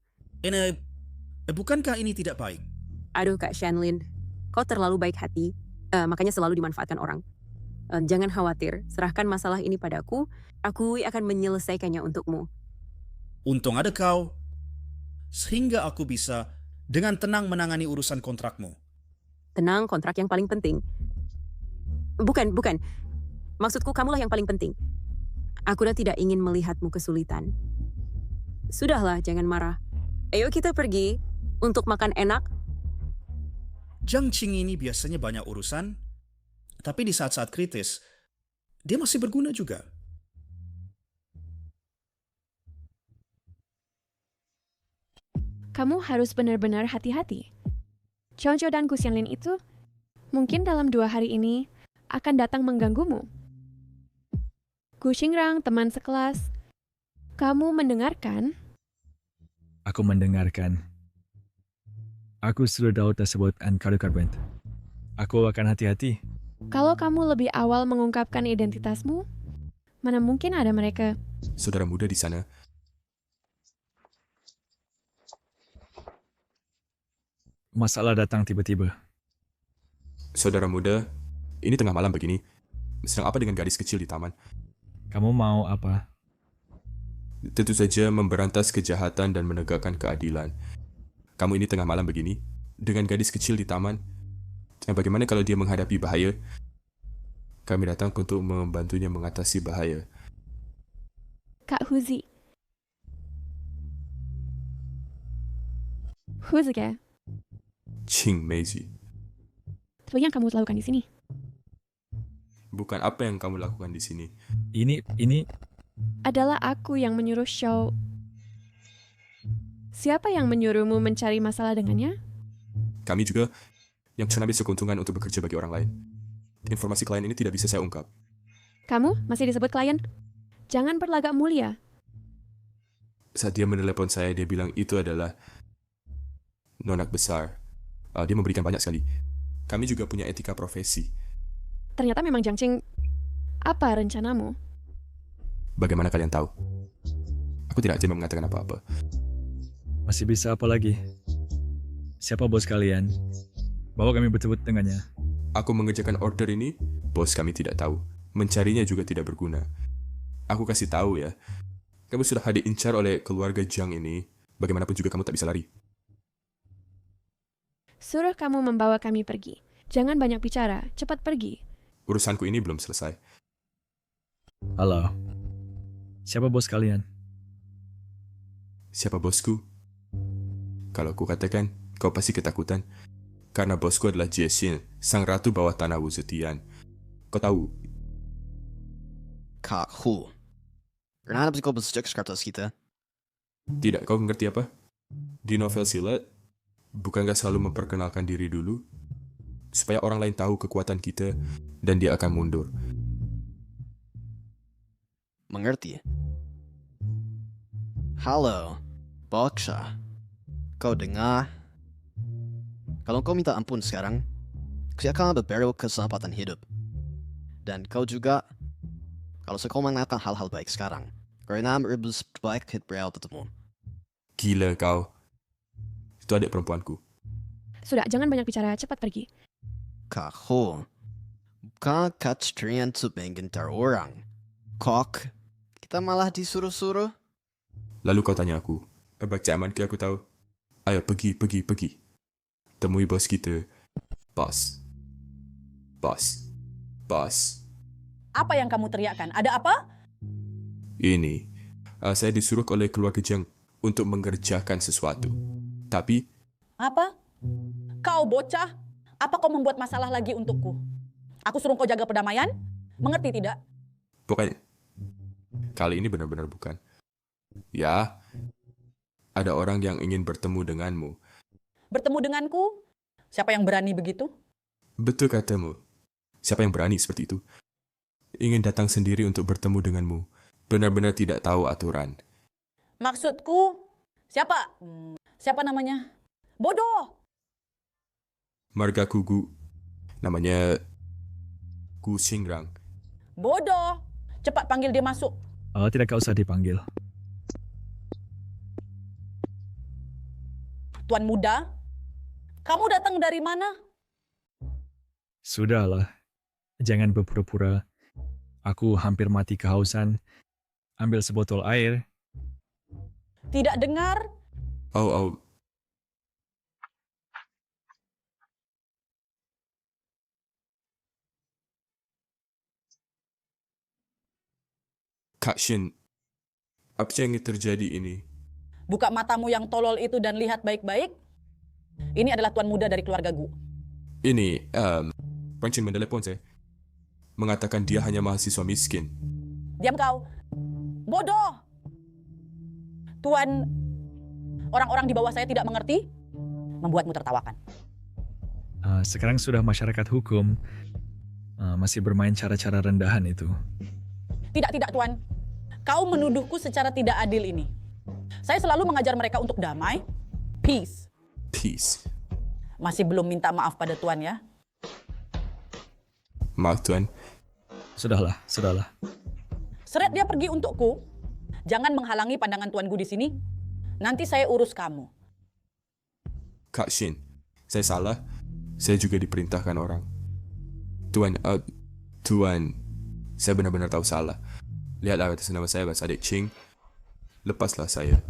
Bukankah ini tidak baik? Aduh Kak Shanlin, kau terlalu baik hati, makanya selalu dimanfaatkan orang. Jangan khawatir, serahkan masalah ini padaku, aku akan menyelesaikannya untukmu. Untung ada kau, sehingga aku bisa dengan tenang menangani urusan kontrakmu. Tenang, kontrak yang paling penting. Bukan. Maksudku kamulah yang paling penting. Aku udah tidak ingin melihatmu kesulitan. Sudahlah, jangan marah. Ayo kita pergi untuk makan enak. Jiang Qing ini biasanya banyak urusan, tapi di saat-saat kritis, dia masih berguna juga. Kamu harus benar-benar hati-hati. Choncho dan Gu Xianlin itu mungkin dalam 2 hari ini akan datang mengganggumu. Gu Qingrang, teman sekelas, kamu mendengarkan? Aku mendengarkan. Aku sudah tahu tersebut Ankara Carbent. Aku akan hati-hati. Kalau kamu lebih awal mengungkapkan identitasmu, mana mungkin ada mereka. Saudara muda di sana. Masalah datang tiba-tiba. Saudara muda, ini tengah malam begini. Sedang apa dengan gadis kecil di taman? Kamu mau apa? Tentu saja memberantas kejahatan dan menegakkan keadilan. Kamu ini tengah malam begini, dengan gadis kecil di taman. Dan bagaimana kalau dia menghadapi bahaya? Kami datang untuk membantunya mengatasi bahaya. Kak Huzi. Huzi, Qing Meiji. apa yang kamu lakukan di sini? Bukan apa yang kamu lakukan di sini. Ini Adalah aku yang menyuruh Xiao. Siapa yang menyuruhmu mencari masalah dengannya? Kami juga yang cuma bisa keuntungan untuk bekerja bagi orang lain. Informasi klien ini tidak bisa saya ungkap. Kamu masih disebut klien? Jangan berlagak mulia. Saat dia menelepon saya, dia bilang itu adalah nonak besar. Dia memberikan banyak sekali. Kami juga punya etika profesi. Ternyata memang Jiang Qing. Apa rencanamu? Bagaimana kalian tahu? Aku tidak aja mengatakan apa-apa. masih bisa apa lagi? Siapa bos kalian? Bawa kami bertemu dengannya. Aku mengerjakan order ini, bos kami tidak tahu. Mencarinya juga tidak berguna. Aku kasih tahu ya. Kamu sudah diincar oleh keluarga Jiang ini. Bagaimanapun juga kamu tak bisa lari. Suruh kamu membawa kami pergi. Jangan banyak bicara, cepat pergi. Urusanku ini belum selesai. Halo. Siapa bos kalian? Siapa bosku? Kalau aku katakan, kau pasti ketakutan. Karena bosku adalah Jessin, sang ratu bawah tanah Wu Zetian. Kau tahu, Kak Hu. Kenapa sih kau bersejak sekretaris kita? tidak, kau ngerti apa? Di novel silat, bukankah selalu memperkenalkan diri dulu? Supaya orang lain tahu kekuatan kita dan dia akan mundur. Mengerti? Halo, Boksha. Kau dengar? Kalau kau minta ampun sekarang, saya akan berberi kesempatan hidup. Dan kau juga, kalau kau mengatakan hal-hal baik sekarang, karena merebus baik hidup tetapmu. Gila kau. Itu adik perempuanku. Sudah, jangan banyak bicara, cepat pergi. Kak Hu, bukan kecerian untuk menggentar orang. Kok, kita malah disuruh-suruh? Lalu kau tanya aku, baca aman ke aku tahu? Ayo pergi. Temui bos kita. Bos. Apa yang kamu teriakkan? Ada apa? Ini, saya disuruh oleh keluarga Jiang untuk mengerjakan sesuatu. Tapi, Apa? Kau bocah? Apa kau membuat masalah lagi untukku? Aku suruh kau jaga perdamaian? Mengerti tidak? pokoknya, kali ini benar-benar bukan. Ya, ada orang yang ingin bertemu denganmu. Bertemu denganku? Siapa yang berani begitu? Betul katamu. Siapa yang berani seperti itu? Ingin datang sendiri untuk bertemu denganmu. Benar-benar tidak tahu aturan. Maksudku, siapa? Siapa namanya? Bodoh! Marga Kugu. Namanya Gu Xingrang. Bodoh! Cepat panggil dia masuk. Tidak usah dipanggil. Tuan muda, kamu datang dari mana? Sudahlah, jangan berpura-pura. Aku hampir mati kehausan. Ambil sebotol air. Tidak dengar? Au. Kak Shin, apa yang terjadi ini? Buka matamu yang tolol itu dan lihat baik-baik. Ini adalah tuan muda dari keluarga Gu. Ini, Pancin mentelepon saya. Mengatakan dia hanya mahasiswa miskin. Diam kau. Bodoh! Tuan, orang-orang di bawah saya tidak mengerti, membuatmu tertawakan. Sekarang sudah masyarakat hukum. Masih bermain cara-cara rendahan itu. Tidak, Tuan. Kau menuduhku secara tidak adil ini. Saya selalu mengajar mereka untuk damai, peace. Masih belum minta maaf pada Tuan ya? Maaf Tuan. Sudahlah. Seret dia pergi untukku. Jangan menghalangi pandangan Tuan Gu di sini. Nanti saya urus kamu. Kak Shin, saya salah. Saya juga diperintahkan orang. Tuan, saya benar-benar tahu salah. Lihatlah atas nama saya, Mas Adik Ching. Lepaslah saya.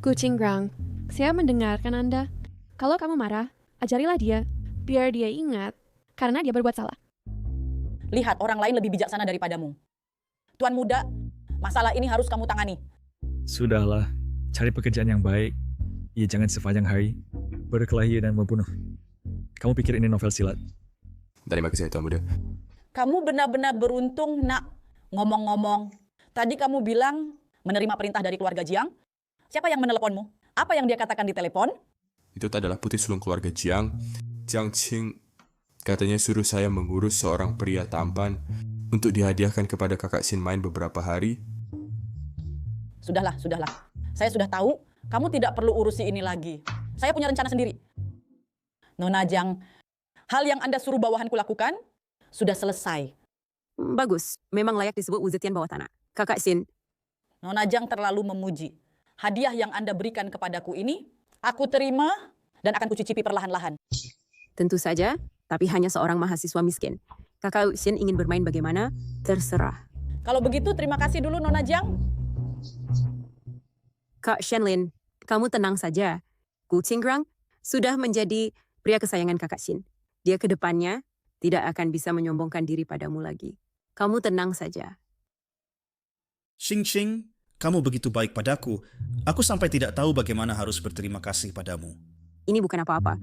Gu Qingrang, saya mendengarkan Anda. Kalau kamu marah, ajarilah dia. Biar dia ingat, karena dia berbuat salah. Lihat, orang lain lebih bijaksana daripadamu. Tuan muda, masalah ini harus kamu tangani. Sudahlah, cari pekerjaan yang baik. Ya jangan sepanjang hari berkelahi dan membunuh. Kamu pikir ini novel silat? Terima kasih Tuan Muda. Kamu benar-benar beruntung, nak. Ngomong-ngomong, tadi kamu bilang menerima perintah dari keluarga Jiang. Siapa yang meneleponmu? Apa yang dia katakan di telepon? Itu adalah putri sulung keluarga Jiang. Jiang Qing katanya suruh saya mengurus seorang pria tampan untuk dihadiahkan kepada kakak Xin Main beberapa hari. Sudahlah. Saya sudah tahu, kamu tidak perlu urusi ini lagi. Saya punya rencana sendiri. Nona Jiang, hal yang Anda suruh bawahanku lakukan sudah selesai. Bagus, memang layak disebut Wu Zetian bawah tanah. Kakak Xin. Nona Jiang terlalu memuji. Hadiah yang Anda berikan kepadaku ini, aku terima dan akan kucicipi perlahan-lahan. Tentu saja, tapi hanya seorang mahasiswa miskin. Kakak Xin ingin bermain bagaimana? Terserah. Kalau begitu, terima kasih dulu Nona Jiang. Kak Shenlin, kamu tenang saja. Gu Qingrang sudah menjadi pria kesayangan kakak Xin. Dia ke depannya tidak akan bisa menyombongkan diri padamu lagi. Kamu tenang saja. Xing, Kamu begitu baik padaku, aku sampai tidak tahu bagaimana harus berterima kasih padamu. Ini bukan apa-apa.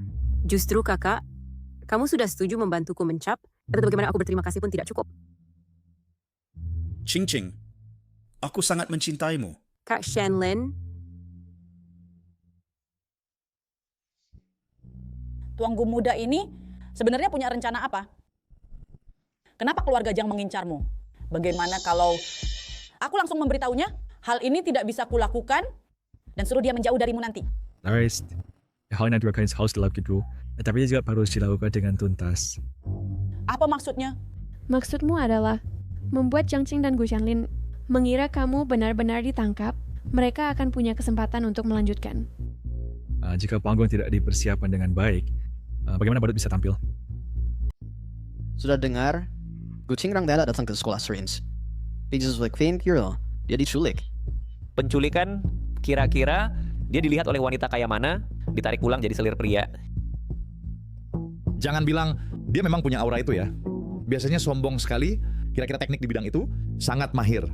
Justru kakak, kamu sudah setuju membantuku mencap, atau bagaimana aku berterima kasih pun tidak cukup. Ching Ching, aku sangat mencintaimu. Kak Shanlin, Tuanku muda ini sebenarnya punya rencana apa? Kenapa keluarga Jiang mengincarmu? Bagaimana kalau aku langsung memberitahunya hal ini tidak bisa kulakukan dan suruh dia menjauh darimu nanti? Laris, hal yang dilakukan harus dilakukan dulu, tapi juga harus dilakukan dengan tuntas. Apa maksudnya? Maksudmu adalah membuat Jiang Qing dan Gu Shanlin mengira kamu benar-benar ditangkap, mereka akan punya kesempatan untuk melanjutkan. Jika panggung tidak dipersiapkan dengan baik, bagaimana badut bisa tampil? Sudah dengar? Gu Qingrang tidak datang ke sekolah Strange. Diculik Kiro, dia diculik. Penculikan, kira-kira dia dilihat oleh wanita kayak mana, ditarik pulang jadi selir pria. Jangan bilang dia memang punya aura itu ya. Biasanya sombong sekali, kira-kira teknik di bidang itu sangat mahir.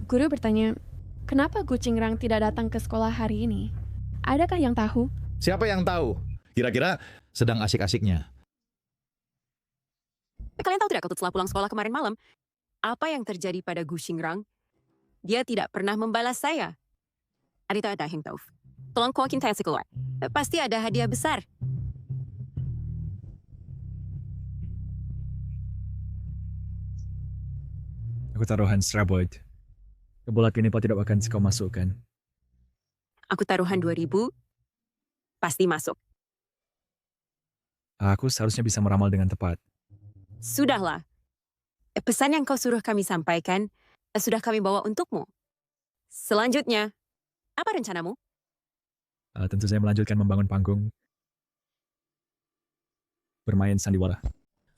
Guru bertanya, kenapa Gu Qingrang tidak datang ke sekolah hari ini? Adakah yang tahu? Siapa yang tahu? Kira-kira sedang asik-asiknya. Kalian tahu tidak, setelah pulang sekolah kemarin malam, apa yang terjadi pada Gu Xingrang? Dia tidak pernah membalas saya. Adita ada yang tahu. Tolong kuakin saya keluar. Pasti ada hadiah besar. Aku taruhan Straboid. Bola pinipal tidak akan kau masukkan. Aku taruhan 2.000, pasti masuk. Aku seharusnya bisa meramal dengan tepat. Sudahlah. Pesan yang kau suruh kami sampaikan, sudah kami bawa untukmu. Selanjutnya, apa rencanamu? Tentu saja melanjutkan membangun panggung. Bermain sandiwara.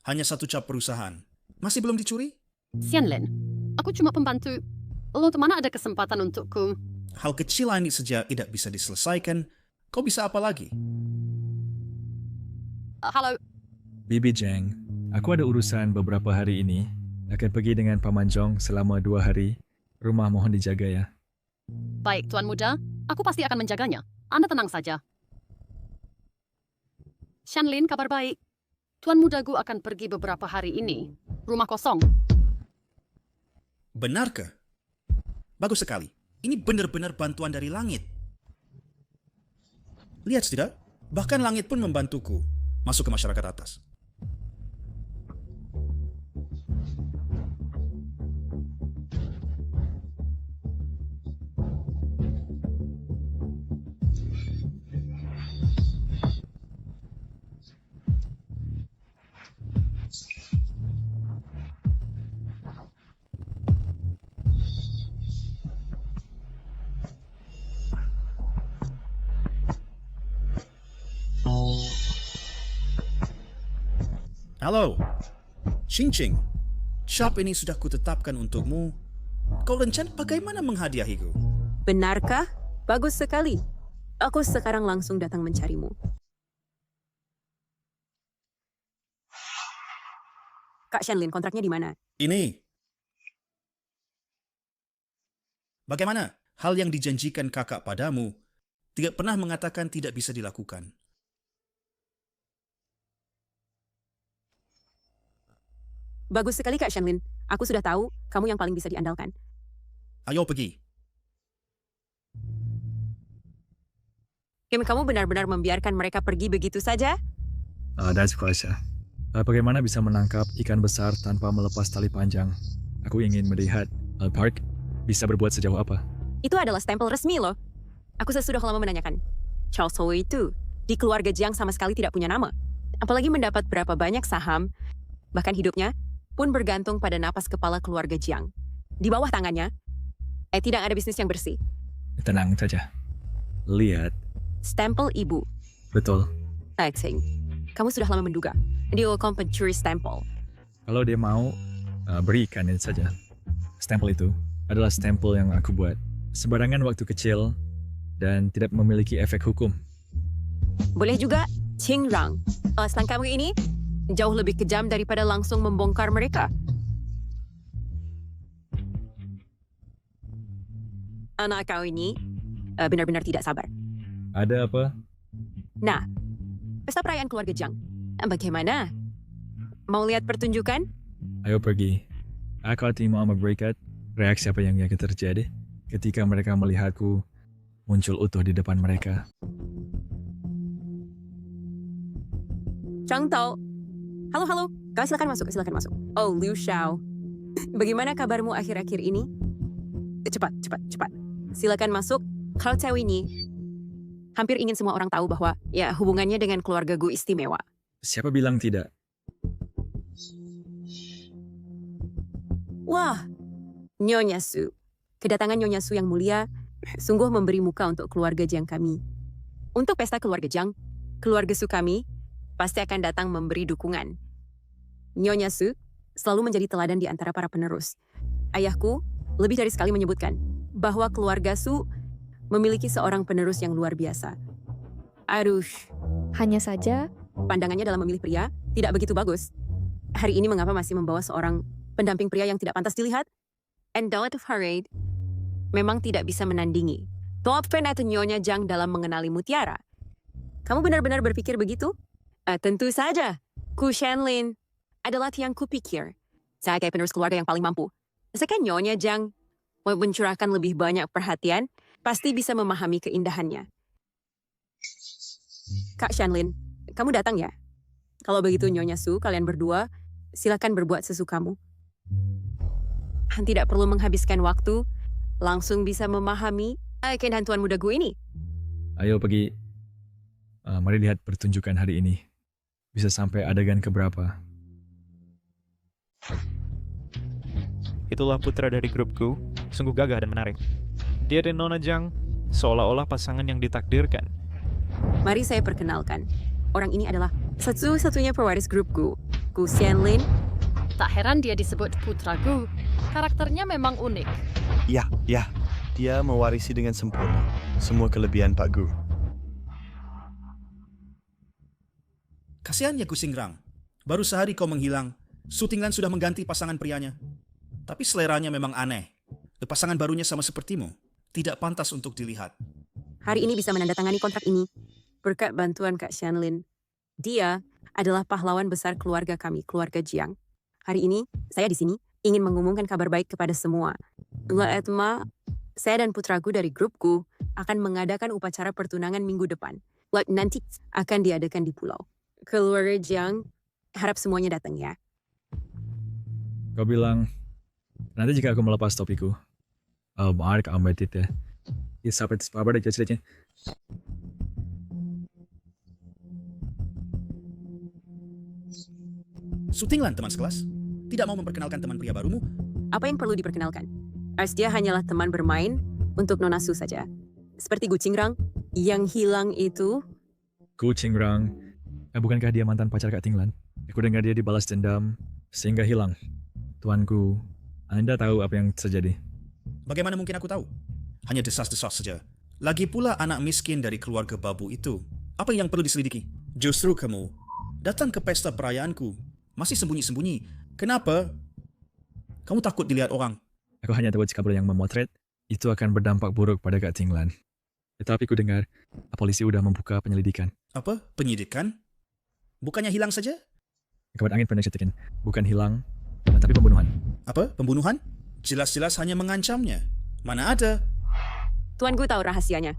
Hanya satu cap perusahaan. Masih belum dicuri? Xianlen, aku cuma pembantu. Lo mana ada kesempatan untukku? Hal kecil ini saja tidak bisa diselesaikan. Kau bisa apa lagi? Halo. Bibi Jiang, aku ada urusan beberapa hari ini. Akan pergi dengan Paman Zhong selama 2 hari. Rumah mohon dijaga ya. Baik, Tuan Muda. Aku pasti akan menjaganya. Anda tenang saja. Shanlin, kabar baik. Tuan Mudaku akan pergi beberapa hari ini. Rumah kosong. Benarkah? Bagus sekali. Ini benar-benar bantuan dari langit. Lihat tidak? Bahkan langit pun membantuku masuk ke masyarakat atas. Halo, Ching Ching. Shop ini sudah kutetapkan untukmu. Kau rencana bagaimana menghadiahiku? Benarkah? Bagus sekali. Aku sekarang langsung datang mencarimu. Kak Shanlin, kontraknya di mana? Ini. Bagaimana? Hal yang dijanjikan kakak padamu tidak pernah mengatakan tidak bisa dilakukan. Bagus sekali Kak Shanlin. Aku sudah tahu kamu yang paling bisa diandalkan. Ayo pergi. Kamu benar-benar membiarkan mereka pergi begitu saja? That's kuasa. Bagaimana bisa menangkap ikan besar tanpa melepas tali panjang? Aku ingin melihat Park bisa berbuat sejauh apa. Itu adalah stempel resmi loh. Aku sudah lama menanyakan. Charles Ho itu di keluarga Jiang sama sekali tidak punya nama. Apalagi mendapat berapa banyak saham, bahkan hidupnya pun bergantung pada napas kepala keluarga Jiang. Di bawah tangannya, tidak ada bisnis yang bersih. Tenang saja. Lihat. Stempel ibu. Betul. Acting. Kamu sudah lama menduga. Dia akan pencuri stempel. Kalau dia mau, berikan saja. Stempel itu adalah stempel yang aku buat. Sembarangan waktu kecil dan tidak memiliki efek hukum. Boleh juga Qingrang. Selang kamu ini jauh lebih kejam daripada langsung membongkar mereka. anak kau ini benar-benar tidak sabar. Ada apa? Nah, pesta perayaan keluarga Jiang. Bagaimana? Mau lihat pertunjukan? Ayo pergi. Aku mau memberikan reaksi apa yang akan terjadi ketika mereka melihatku muncul utuh di depan mereka. Chang Tao. Halo. Kau silakan masuk. Oh, Liu Xiao. Bagaimana kabarmu akhir-akhir ini? Cepat. Silakan masuk. Kalau cewek ini, hampir ingin semua orang tahu bahwa ya hubungannya dengan keluarga Gu istimewa. Siapa bilang tidak? Wah, Nyonya Su. Kedatangan Nyonya Su yang mulia sungguh memberi muka untuk keluarga Jiang kami. Untuk pesta keluarga Jiang, keluarga Su kami pasti akan datang memberi dukungan. Nyonya Su selalu menjadi teladan di antara para penerus. Ayahku lebih dari sekali menyebutkan bahwa keluarga Su memiliki seorang penerus yang luar biasa. Aduh. Hanya saja, pandangannya dalam memilih pria tidak begitu bagus. Hari ini mengapa masih membawa seorang pendamping pria yang tidak pantas dilihat? And Dalat of Harade memang tidak bisa menandingi top fan atau Nyonya Jiang dalam mengenali mutiara. Kamu benar-benar berpikir begitu? Tentu saja. Ku Shenlin adalah yang kupikir. Saya kayak penerus keluarga yang paling mampu. Sekarang Nyonya Jiang mencurahkan lebih banyak perhatian, pasti bisa memahami keindahannya. Kak Shenlin, kamu datang ya? Kalau begitu Nyonya Su, kalian berdua, silakan berbuat sesukamu. Tidak perlu menghabiskan waktu, langsung bisa memahami keindahan Tuan Muda Gu ini. Ayo pergi. Mari lihat pertunjukan hari ini. Bisa sampai adegan keberapa? Itulah putra dari grupku, sungguh gagah dan menarik. Dia dan Nona Jiang seolah-olah pasangan yang ditakdirkan. Mari saya perkenalkan. Orang ini adalah satu-satunya pewaris grupku, Gu Shenlin. Tak heran dia disebut putraku. Karakternya memang unik. Ya. Dia mewarisi dengan sempurna semua kelebihan Pak Gu. Kasihannya Gu Xingrang. Baru sehari kau menghilang, Su Tinglan sudah mengganti pasangan prianya. Tapi seleranya memang aneh. Pasangan barunya sama sepertimu. Tidak pantas untuk dilihat. Hari ini bisa menandatangani kontrak ini berkat bantuan Kak Shenlin. Dia adalah pahlawan besar keluarga kami, keluarga Jiang. Hari ini, saya di sini ingin mengumumkan kabar baik kepada semua. Saya dan putraku dari grupku akan mengadakan upacara pertunangan minggu depan. Nanti akan diadakan di pulau. Keluarga Jiang, harap semuanya datang ya. Kau bilang, nanti jika aku melepas topiku, Mark Ambetit ya. Sampai apa deh ceritanya. Su Tinglan, teman sekelas, tidak mau memperkenalkan teman pria barumu? Apa yang perlu diperkenalkan? Dia hanyalah teman bermain untuk Nona Su saja. Seperti Gu Xingrang yang hilang itu. Gu Xingrang, bukankah dia mantan pacar Kak Tinglan? Aku dengar dia dibalas dendam sehingga hilang. Tuanku, Anda tahu apa yang terjadi? Bagaimana mungkin aku tahu? Hanya desas-desas saja. Lagi pula anak miskin dari keluarga babu itu. Apa yang perlu diselidiki? Justru kamu datang ke pesta perayaanku masih sembunyi-sembunyi. Kenapa? Kamu takut dilihat orang? Aku hanya tahu jika yang memotret itu akan berdampak buruk pada Kak Tinglan. Tetapi ku dengar polisi sudah membuka penyelidikan. Apa? Penyidikan? Bukannya hilang saja? Kabar angin pernah ceritakan, bukan hilang, tapi pembunuhan. Apa? Pembunuhan? Jelas-jelas hanya mengancamnya. Mana ada? Tuanku tahu rahasianya.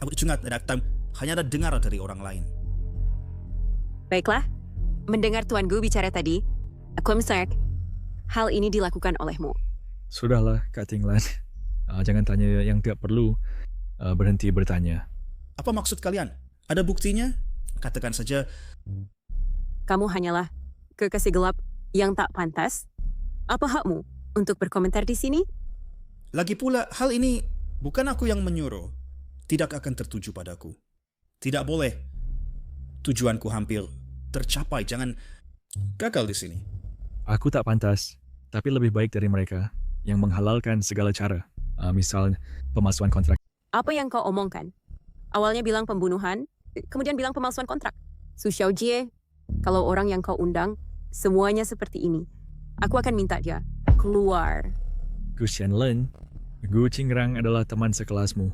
Aku cungat datang hanya ada dengar dari orang lain. Baiklah, mendengar Tuanku bicara tadi, aku mengerti hal ini dilakukan olehmu. Sudahlah, Kak Tinglan. Jangan tanya yang tidak perlu. Berhenti bertanya. Apa maksud kalian? Ada buktinya? Katakan saja. Kamu hanyalah kekasih gelap yang tak pantas. Apa hakmu untuk berkomentar di sini? Lagi pula, hal ini bukan aku yang menyuruh. Tidak akan tertuju padaku. Tidak boleh. Tujuanku hampir tercapai. Jangan gagal di sini. Aku tak pantas, tapi lebih baik dari mereka yang menghalalkan segala cara. Misal pemalsuan kontrak. Apa yang kau omongkan? Awalnya bilang pembunuhan, kemudian bilang pemalsuan kontrak. Su Xiaojie, kalau orang yang kau undang, semuanya seperti ini. Aku akan minta dia keluar. Gu Shenlin, Gu Qingrang adalah teman sekelasmu.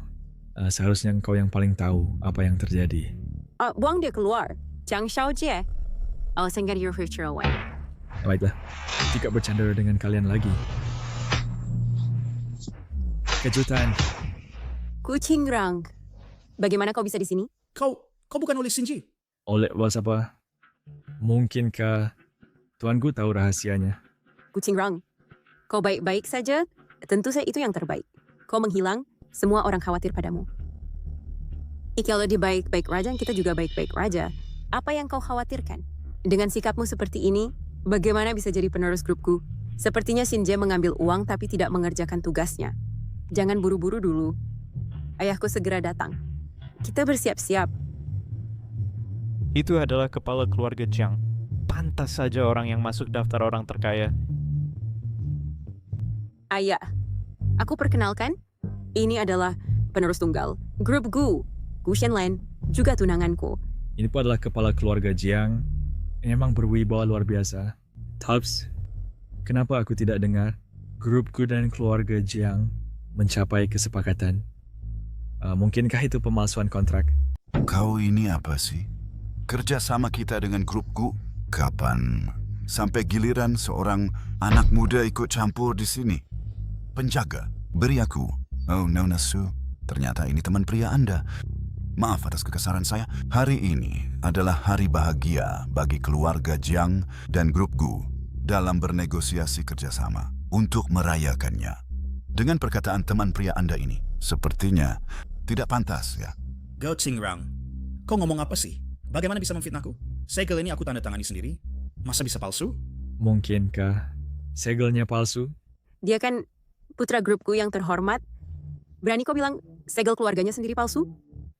Seharusnya kau yang paling tahu apa yang terjadi. Buang dia keluar. Jiang Xiaojie. I'll send your future away. Baiklah, tidak bercanda dengan kalian lagi. Kejutan. Gu Qingrang. Bagaimana kau bisa di sini? Kau bukan oleh Shinji. Oleh bos apa? Mungkinkah Tuan Gu tahu rahasianya? Gu Qingrang. Kau baik-baik saja? Tentu saja itu yang terbaik. Kau menghilang, semua orang khawatir padamu. Kalau dia baik-baik raja, kita juga baik-baik raja. Apa yang kau khawatirkan? Dengan sikapmu seperti ini, bagaimana bisa jadi penerus grupku? Sepertinya Shinji mengambil uang tapi tidak mengerjakan tugasnya. Jangan buru-buru dulu. Ayahku segera datang. Kita bersiap-siap. Itu adalah kepala keluarga Jiang. Pantas saja orang yang masuk daftar orang terkaya. Ayah, aku perkenalkan, ini adalah penerus tunggal, grup Gu, Gu Shenlan, juga tunanganku. Ini pun adalah kepala keluarga Jiang. Memang berwibawa luar biasa. Tubbs, kenapa aku tidak dengar grupku dan keluarga Jiang mencapai kesepakatan? Mungkinkah itu pemalsuan kontrak? Kau ini apa sih? Kerja sama kita dengan grupku? Kapan? Sampai giliran seorang anak muda ikut campur di sini? Penjaga, beri aku. Oh, Nona Su, ternyata ini teman pria Anda. Maaf atas kekesaran saya. Hari ini adalah hari bahagia bagi keluarga Jiang dan grup Gu dalam bernegosiasi kerjasama untuk merayakannya. Dengan perkataan teman pria Anda ini, sepertinya tidak pantas ya. Gao Qingrang, kau ngomong apa sih? Bagaimana bisa memfitnahku? Segel ini aku tanda tangani sendiri. Masa bisa palsu? Mungkinkah segelnya palsu? Dia kan putra grupku yang terhormat. Berani kau bilang segel keluarganya sendiri palsu?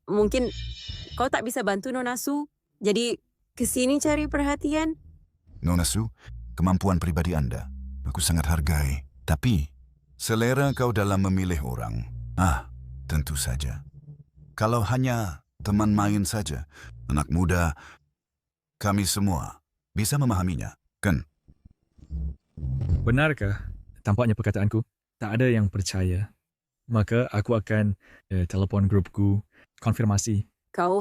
Mungkin kau tak bisa bantu Nona Su, jadi kesini cari perhatian? Nona Su, kemampuan pribadi Anda, aku sangat hargai. Tapi, selera kau dalam memilih orang, tentu saja. Kalau hanya teman main saja, anak muda, kami semua bisa memahaminya, kan? Benarkah? Tampaknya perkataanku tak ada yang percaya. Maka aku akan telepon grupku, konfirmasi. Kau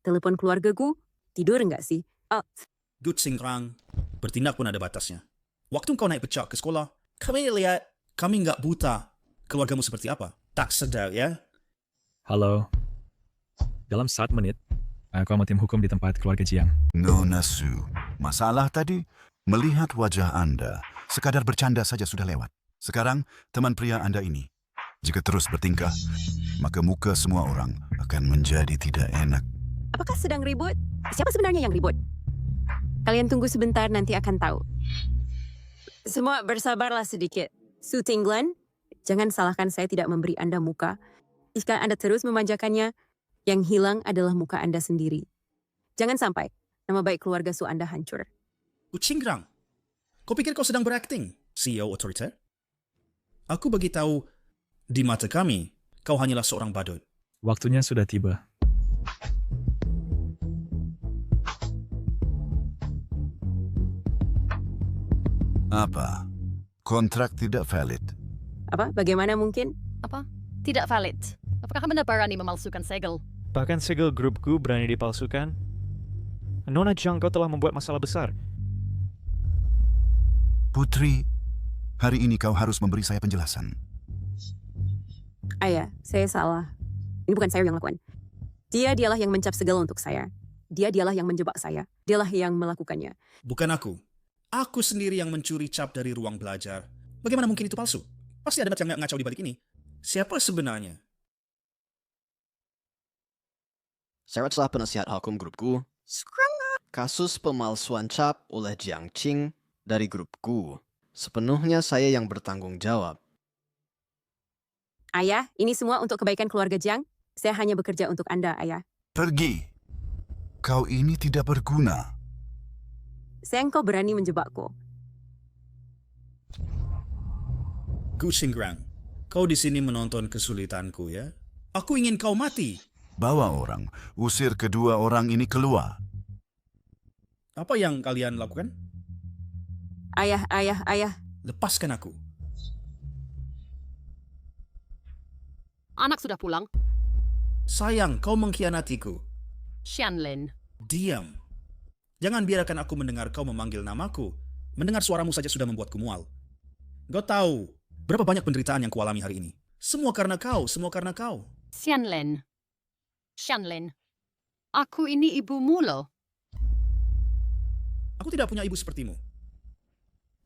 telepon keluarga Gu? Tidur enggak sih? Gu Qingrang, bertindak pun ada batasnya. Waktu kau naik becak ke sekolah, kami lihat kami nggak buta. Keluargamu seperti apa? Tak sedar ya? Halo. Dalam 1 menit, aku sama tim hukum di tempat keluarga Jiang. Nona Su, masalah tadi, melihat wajah Anda, sekadar bercanda saja sudah lewat. Sekarang, teman pria Anda ini, jika terus bertingkah, maka muka semua orang akan menjadi tidak enak. Apakah sedang ribut? Siapa sebenarnya yang ribut? Kalian tunggu sebentar, nanti akan tahu. Semua bersabarlah sedikit. Su Tinglan, jangan salahkan saya tidak memberi Anda muka. Jika Anda terus memanjakannya, yang hilang adalah muka Anda sendiri. Jangan sampai nama baik keluarga Su Anda hancur. Gu Qingrang, kau pikir kau sedang berakting, CEO otoriter? Aku bagi tahu, di mata kami, kau hanyalah seorang badut. Waktunya sudah tiba. Apa? Kontrak tidak valid. Apa? Bagaimana mungkin? Apa? Tidak valid. Apakah Anda berani memalsukan segel? Bahkan segel grupku berani dipalsukan. Nona Jiang, kau telah membuat masalah besar. Putri, hari ini kau harus memberi saya penjelasan. Ayah, saya salah. Ini bukan saya yang lakukan. Dialah yang mencap segel untuk saya. Dialah yang menjebak saya. Dialah yang melakukannya. Bukan aku. Aku sendiri yang mencuri cap dari ruang belajar. Bagaimana mungkin itu palsu? Pasti ada yang ngacau di balik ini. Siapa sebenarnya? Syarat setelah penasihat hukum grupku, kasus pemalsuan cap oleh Jiang Qing dari grupku. Sepenuhnya saya yang bertanggung jawab. Ayah, ini semua untuk kebaikan keluarga Jiang. Saya hanya bekerja untuk Anda, Ayah. Pergi. Kau ini tidak berguna. Saya engkau berani menjebakku. Gu Qingrang, kau di sini menonton kesulitanku ya? Aku ingin kau mati. Bawa orang, usir kedua orang ini keluar. Apa yang kalian lakukan? Ayah. Lepaskan aku. Anak sudah pulang. Sayang, kau mengkhianatiku. Shanlin. Diam. Jangan biarkan aku mendengar kau memanggil namaku. Mendengar suaramu saja sudah membuatku mual. Kau tahu berapa banyak penderitaan yang kualami hari ini? Semua karena kau, semua karena kau. Shanlin. Shanlin. Aku ini ibumu loh. Aku tidak punya ibu sepertimu.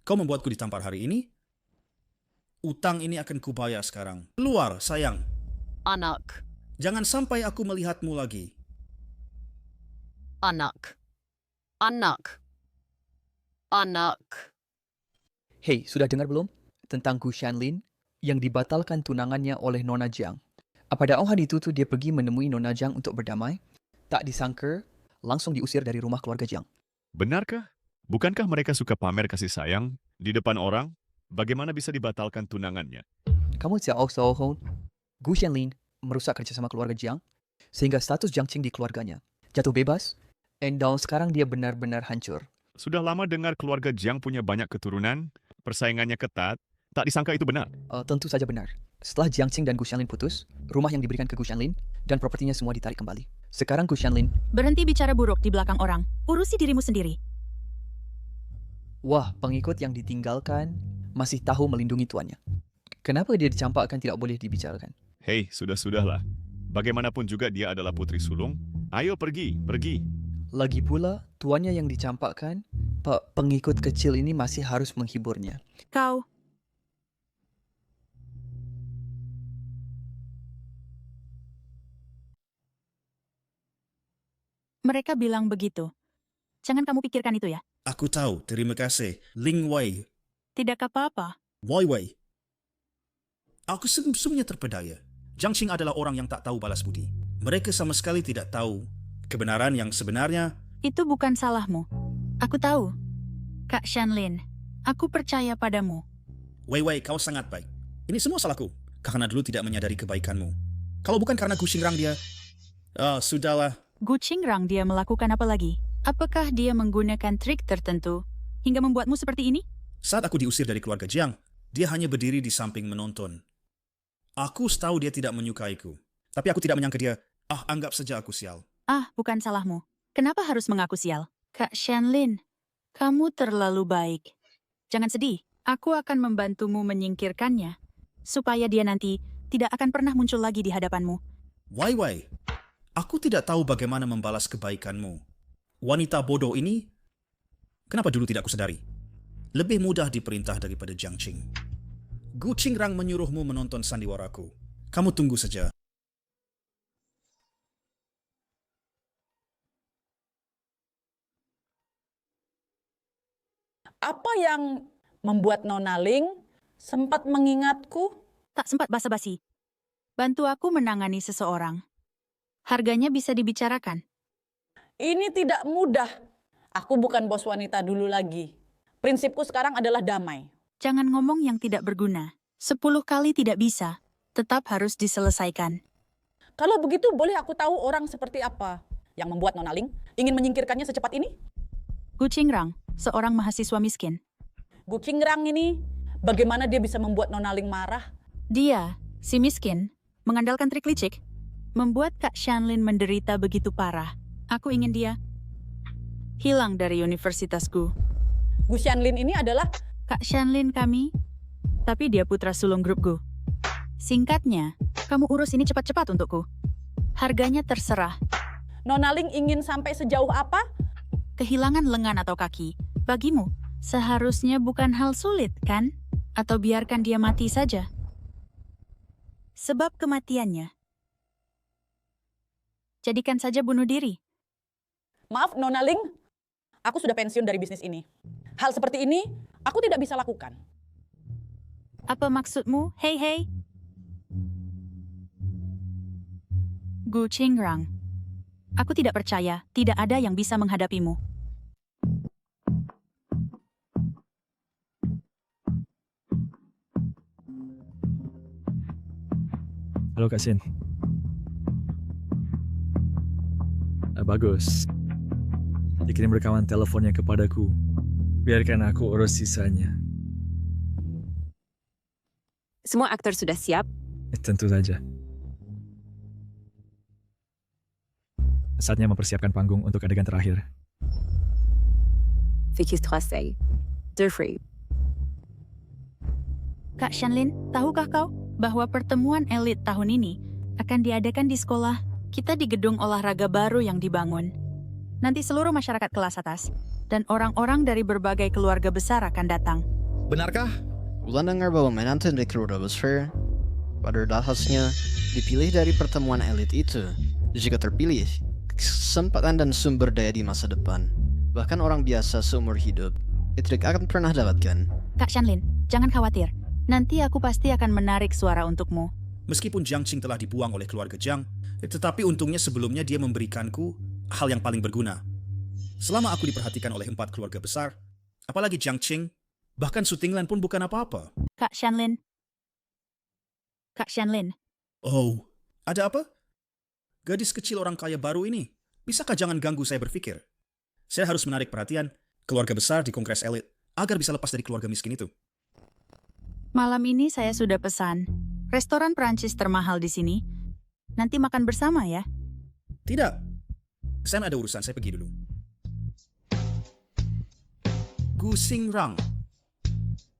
Kau membuatku ditampar hari ini. Utang ini akan kubayar sekarang. Keluar, sayang. Anak. Jangan sampai aku melihatmu lagi. Anak. Anak. Anak. Hei, sudah dengar belum? Tentang Gu Shanlin yang dibatalkan tunangannya oleh Nona Jiang. Pada hari itu dia pergi menemui Nona Jiang untuk berdamai. Tak disangka, langsung diusir dari rumah keluarga Jiang. Benarkah? Bukankah mereka suka pamer kasih sayang di depan orang? Bagaimana bisa dibatalkan tunangannya? Kamu tahu Soho, Gu Shanlin merusak kerjasama keluarga Jiang, sehingga status Jiang Qing di keluarganya jatuh bebas, dan sekarang dia benar-benar hancur. Sudah lama dengar keluarga Jiang punya banyak keturunan, persaingannya ketat, tak disangka itu benar. Tentu saja benar. Setelah Jiang Qing dan Gu Shanlin putus, rumah yang diberikan ke Gu Shanlin dan propertinya semua ditarik kembali. Sekarang Gu Shanlin... Berhenti bicara buruk di belakang orang. Urusi dirimu sendiri. Wah, pengikut yang ditinggalkan masih tahu melindungi tuannya. Kenapa dia dicampakkan tidak boleh dibicarakan? Hei, sudah-sudahlah. Bagaimanapun juga dia adalah putri sulung. Ayo pergi, pergi. Lagi pula, tuannya yang dicampakkan, pengikut kecil ini masih harus menghiburnya. Kau... Mereka bilang begitu. Jangan kamu pikirkan itu ya. Aku tahu, terima kasih. Ling Wei. Tidak apa-apa. Wei Wei. Aku sesungguhnya terpedaya. Jiang Qing adalah orang yang tak tahu balas budi. Mereka sama sekali tidak tahu kebenaran yang sebenarnya. Itu bukan salahmu. Aku tahu. Kak Shanlin, aku percaya padamu. Wei Wei, kau sangat baik. Ini semua salahku. Karena dulu tidak menyadari kebaikanmu. Kalau bukan karena Gu Xingrang dia... sudahlah. Gu Qingrang dia melakukan apa lagi? Apakah dia menggunakan trik tertentu hingga membuatmu seperti ini? Saat aku diusir dari keluarga Jiang, dia hanya berdiri di samping menonton. Aku tahu dia tidak menyukaiku. Tapi aku tidak menyangka dia, anggap saja aku sial. Bukan salahmu. Kenapa harus mengaku sial? Kak Shanlin, kamu terlalu baik. Jangan sedih, aku akan membantumu menyingkirkannya, supaya dia nanti tidak akan pernah muncul lagi di hadapanmu. Wei Wei, aku tidak tahu bagaimana membalas kebaikanmu. Wanita bodoh ini, kenapa dulu tidak kusadari? Lebih mudah diperintah daripada Jiang Qing. Gu Qingrang menyuruhmu menonton sandiwaraku. Kamu tunggu saja. Apa yang membuat Nona Ling sempat mengingatku? Tak sempat basa-basi. Bantu aku menangani seseorang. Harganya bisa dibicarakan. Ini tidak mudah. Aku bukan bos wanita dulu lagi. Prinsipku sekarang adalah damai. Jangan ngomong yang tidak berguna. 10 kali tidak bisa. Tetap harus diselesaikan. Kalau begitu, boleh aku tahu orang seperti apa yang membuat Nona Ling ingin menyingkirkannya secepat ini? Gu Qingrang, seorang mahasiswa miskin. Gu Qingrang ini, bagaimana dia bisa membuat Nona Ling marah? Dia, si miskin, mengandalkan trik licik, membuat Kak Shanlin menderita begitu parah. Aku ingin dia hilang dari universitasku. Gu Shanlin ini adalah... Kak Shanlin kami, tapi dia putra sulung grup Gu. Singkatnya, kamu urus ini cepat-cepat untukku. Harganya terserah. Nona Ling ingin sampai sejauh apa? Kehilangan lengan atau kaki, bagimu, seharusnya bukan hal sulit, kan? Atau biarkan dia mati saja. Sebab kematiannya. Jadikan saja bunuh diri. Maaf, Nona Ling. Aku sudah pensiun dari bisnis ini. Hal seperti ini, aku tidak bisa lakukan. Apa maksudmu? Hei. Gu Qingrang. Aku tidak percaya, tidak ada yang bisa menghadapimu. Halo Kak Sin. Bagus. Dikirim rekaman teleponnya kepadaku. Biarkan aku urus sisanya. Semua aktor sudah siap? Tentu saja. Saatnya mempersiapkan panggung untuk adegan terakhir. Vicky Strasey, Durfrey. Kak Shanlin, tahukah kau bahwa pertemuan elit tahun ini akan diadakan di sekolah kita di gedung olahraga baru yang dibangun. Nanti seluruh masyarakat kelas atas dan orang-orang dari berbagai keluarga besar akan datang. Benarkah? Ulan dengar bahwa menantu di keluarga besar pada dasarnya dipilih dari pertemuan elit itu. Jika terpilih, kesempatan dan sumber daya di masa depan, bahkan orang biasa seumur hidup, itu tidak akan pernah dapatkan. Kak Shanlin, jangan khawatir. Nanti aku pasti akan menarik suara untukmu. Meskipun Jiang Qing telah dibuang oleh keluarga Jiang, tetapi untungnya sebelumnya dia memberikanku hal yang paling berguna. Selama aku diperhatikan oleh 4 keluarga besar, apalagi Jiang Qing, bahkan Su Tinglan pun bukan apa-apa. Kak Shanlin. Kak Shanlin. Oh, ada apa? Gadis kecil orang kaya baru ini, bisakah jangan ganggu saya berpikir? Saya harus menarik perhatian keluarga besar di kongres elit agar bisa lepas dari keluarga miskin itu. Malam ini saya sudah pesan restoran Perancis termahal di sini. Nanti makan bersama ya. Tidak. Saya ada urusan, saya pergi dulu. Gu Xingrang.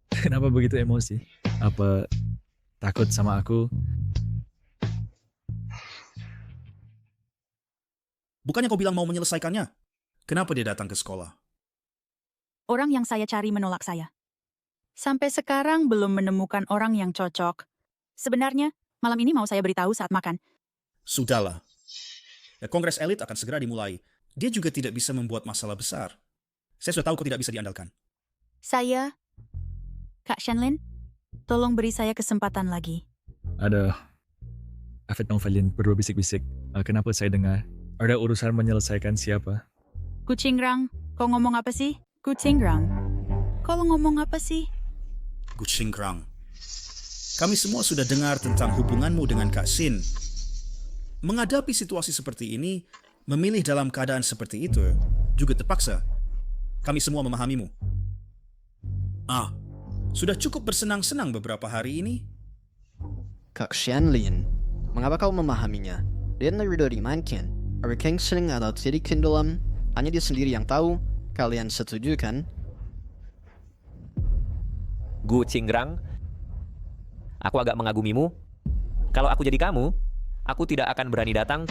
Kenapa begitu emosi? Apa takut sama aku? Bukannya kau bilang mau menyelesaikannya? Kenapa dia datang ke sekolah? Orang yang saya cari menolak saya. Sampai sekarang belum menemukan orang yang cocok. Sebenarnya, malam ini mau saya beritahu saat makan. Sudahlah. Ya, kongres elit akan segera dimulai. Dia juga tidak bisa membuat masalah besar. Saya sudah tahu kau tidak bisa diandalkan. Saya, Kak Shanlin, tolong beri saya kesempatan lagi. Ada Afet Nongfalin berdua bisik-bisik. Kenapa saya dengar? Ada urusan menyelesaikan siapa? Gu Qingrang, kau ngomong apa sih? Gu Qingrang, kau ngomong apa sih? Gu Qingrang, kami semua sudah dengar tentang hubunganmu dengan Kak Xin. Menghadapi situasi seperti ini, memilih dalam keadaan seperti itu, juga terpaksa. Kami semua memahamimu. Sudah cukup bersenang-senang beberapa hari ini? Kak Shanlin, mengapa kau memahaminya? Dia tidak dimainkan. Are King sering atau tidak dalam, hanya dia sendiri yang tahu. Kalian setuju kan? Gu Qingrang, aku agak mengagumimu. Kalau aku jadi kamu, aku tidak akan berani datang.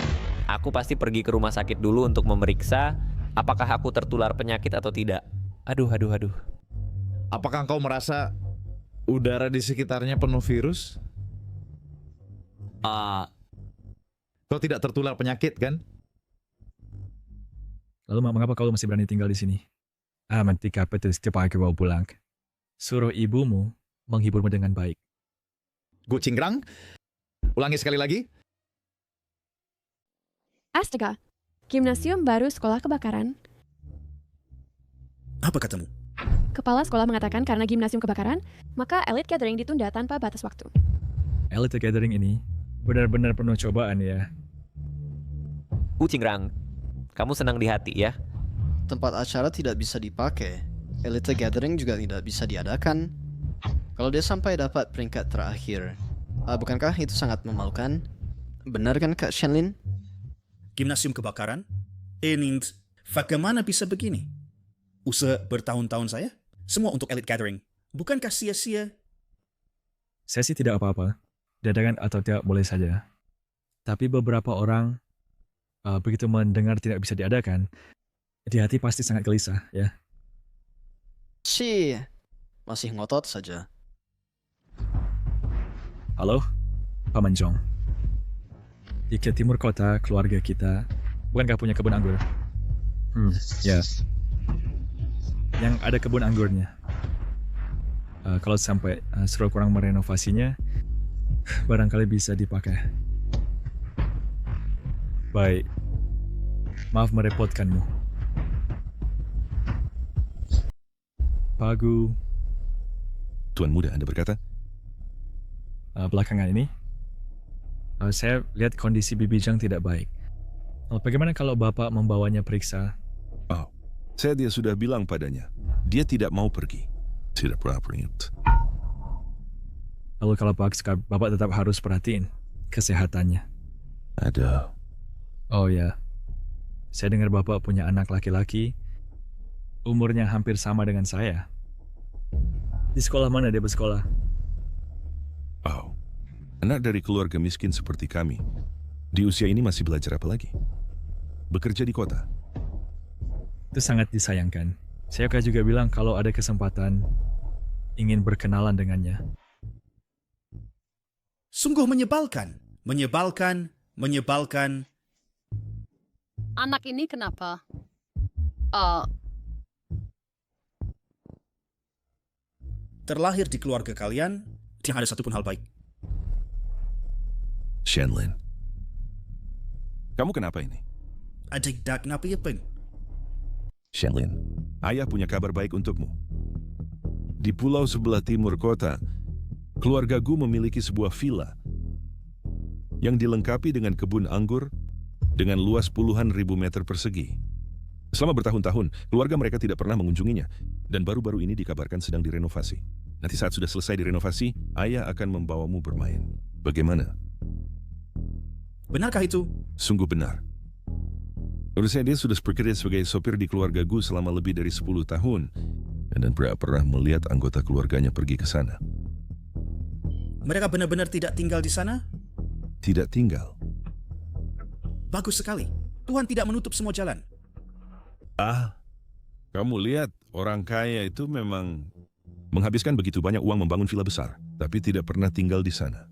Aku pasti pergi ke rumah sakit dulu untuk memeriksa apakah aku tertular penyakit atau tidak. Aduh. Apakah kau merasa udara di sekitarnya penuh virus? Kau tidak tertular penyakit kan? Lalu mengapa kau masih berani tinggal di sini? Nanti kapan setiap pagi kau pulang. Suruh ibumu menghiburmu dengan baik. Gu Qingrang, ulangi sekali lagi. Astaga, gimnasium baru sekolah kebakaran. Apa katamu? Kepala sekolah mengatakan karena gimnasium kebakaran, maka elite gathering ditunda tanpa batas waktu. Elite gathering ini benar-benar penuh cobaan ya. Gu Qingrang, kamu senang di hati ya? Tempat acara tidak bisa dipakai. Elite gathering juga tidak bisa diadakan. Kalau dia sampai dapat peringkat terakhir, bukankah itu sangat memalukan? Benar kan Kak Shanlin? Gimnasium kebakaran? Bagaimana bisa begini? Usaha bertahun-tahun saya? Semua untuk elite gathering. Bukankah sia-sia? Saya sih tidak apa-apa. Diadakan atau tidak boleh saja. Tapi beberapa orang begitu mendengar tidak bisa diadakan, di hati pasti sangat gelisah, ya. Masih ngotot saja. Halo, Paman Jong. Di ke timur kota, keluarga kita bukankah punya kebun anggur? Ya. Yang ada kebun anggurnya. Kalau sampai suruh kurang merenovasinya, barangkali bisa dipakai. Baik. Maaf merepotkanmu. Pagu. Tuan muda, Anda berkata? Belakangan ini, saya lihat kondisi Bibi Jang tidak baik. Bagaimana kalau Bapak membawanya periksa? Saya sudah bilang padanya. Dia tidak mau pergi. Tidak appropriate. Lalu kalau Bapak tetap harus perhatiin kesehatannya. Ada. Oh ya. Saya dengar Bapak punya anak laki-laki, umurnya hampir sama dengan saya. Di sekolah mana dia bersekolah? Oh, anak dari keluarga miskin seperti kami. Di usia ini masih belajar apa lagi? Bekerja di kota. Itu sangat disayangkan. Saya juga bilang kalau ada kesempatan, ingin berkenalan dengannya. Sungguh menyebalkan. Menyebalkan. Anak ini kenapa? Terlahir di keluarga kalian, tidak ada satupun hal baik. Shenlin, kamu kenapa ini? Adik dak kenapa ya, Peng? Shenlin, ayah punya kabar baik untukmu. Di pulau sebelah timur kota, keluarga Gu memiliki sebuah villa yang dilengkapi dengan kebun anggur dengan luas puluhan ribu meter persegi. Selama bertahun-tahun, keluarga mereka tidak pernah mengunjunginya, dan baru-baru ini dikabarkan sedang direnovasi. Nanti saat sudah selesai direnovasi, ayah akan membawamu bermain. Bagaimana? Benarkah itu? Sungguh benar. Menurut dia sudah bekerja sebagai sopir di keluarga Gu selama lebih dari 10 tahun, dan pernah melihat anggota keluarganya pergi ke sana. Mereka benar-benar tidak tinggal di sana? Tidak tinggal. Bagus sekali. Tuhan tidak menutup semua jalan. Kamu lihat, orang kaya itu memang menghabiskan begitu banyak uang membangun villa besar, tapi tidak pernah tinggal di sana.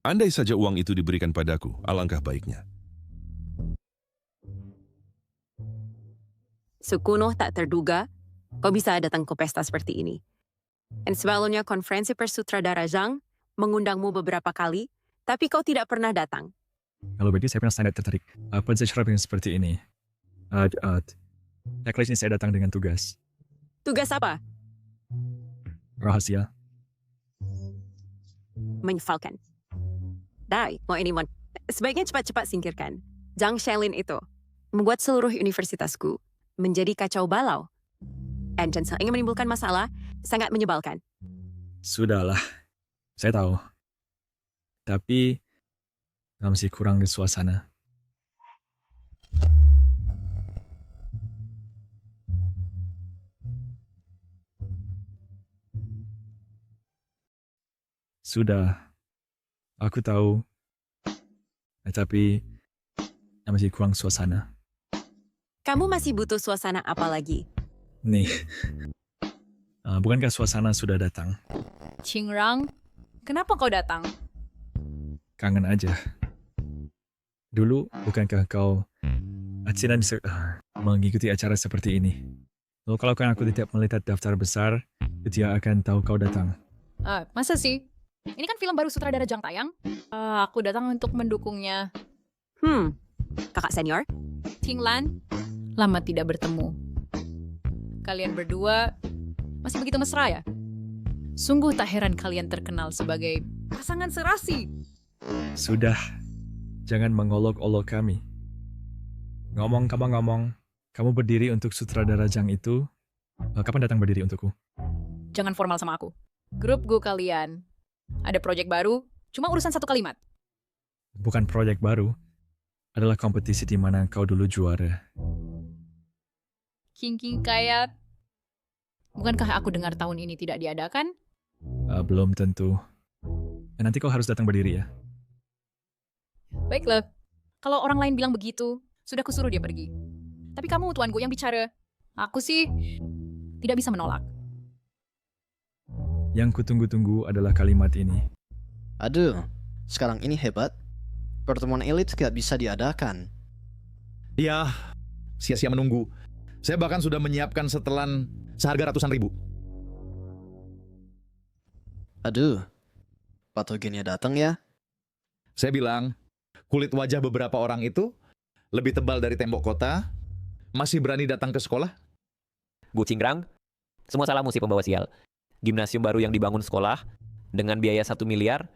Andai saja uang itu diberikan padaku, alangkah baiknya. Sekunoh tak terduga, kau bisa datang ke pesta seperti ini. Dan sebelumnya konferensi persutradara Zhang mengundangmu beberapa kali, tapi kau tidak pernah datang. Kalau begitu saya pernah sangat tertarik. Apa saja yang seperti ini? Kali ini saya datang dengan tugas. Tugas apa? Rahasia. Menyebalkan. Dai, mau ini sebaiknya cepat-cepat singkirkan. Zhang Shenlin itu membuat seluruh universitasku menjadi kacau balau. Dan ingin menimbulkan masalah, sangat menyebalkan. Sudahlah, saya tahu. Tapi masih kurang di suasana. Sudah, aku tahu. Tapi masih kurang suasana. Kamu masih butuh suasana apa lagi? Nih, bukankah suasana sudah datang? Qingrang, kenapa kau datang? Kangen aja. Dulu, bukankah kau mengikuti acara seperti ini? Lalu kalau aku tidak melihat daftar besar, dia akan tahu kau datang. Masa sih? Ini kan film baru sutradara Zhang tayang. Aku datang untuk mendukungnya. Kakak senior? Tinglan, lama tidak bertemu. Kalian berdua masih begitu mesra ya? Sungguh tak heran kalian terkenal sebagai pasangan serasi. Sudah, jangan mengolok-olok kami. Ngomong, kamu berdiri untuk sutradara Zhang itu. Kapan datang berdiri untukku? Jangan formal sama aku. Grup Gu kalian. Ada proyek baru, cuma urusan satu kalimat. Bukan proyek baru. Adalah kompetisi di mana kau dulu juara. King Kayat. Bukankah aku dengar tahun ini tidak diadakan? Belum tentu. Nanti kau harus datang berdiri ya. Baiklah. Kalau orang lain bilang begitu, sudah kusuruh dia pergi. Tapi kamu Tuan Gu yang bicara. Aku sih tidak bisa menolak. Yang kutunggu-tunggu adalah kalimat ini. Aduh, sekarang ini hebat. Pertemuan elit gak bisa diadakan. Ya, sia-sia menunggu. Saya bahkan sudah menyiapkan setelan seharga ratusan ribu. Aduh, patogennya datang ya. Saya bilang, kulit wajah beberapa orang itu lebih tebal dari tembok kota, masih berani datang ke sekolah. Gu Qingrang, semua salahmu si pembawa sial. Gimnasium baru yang dibangun sekolah, dengan biaya 1 miliar,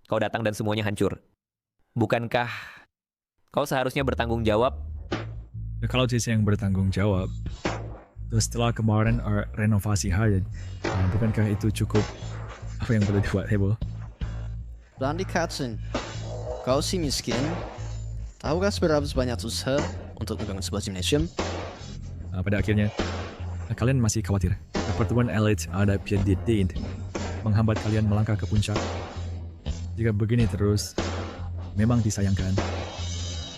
kau datang dan semuanya hancur. Bukankah kau seharusnya bertanggung jawab? Ya, kalau saya yang bertanggung jawab, terus setelah kemarin renovasi Hyatt, bukankah itu cukup apa yang boleh dibuat heboh? Randy Katzen, kau si miskin, Tahukah seberapa banyak usaha untuk membangun sebuah gymnasium? Pada akhirnya, kalian masih khawatir. Pertemuan elit ada Piedidin menghambat kalian melangkah ke puncak. Jika begini terus, memang disayangkan.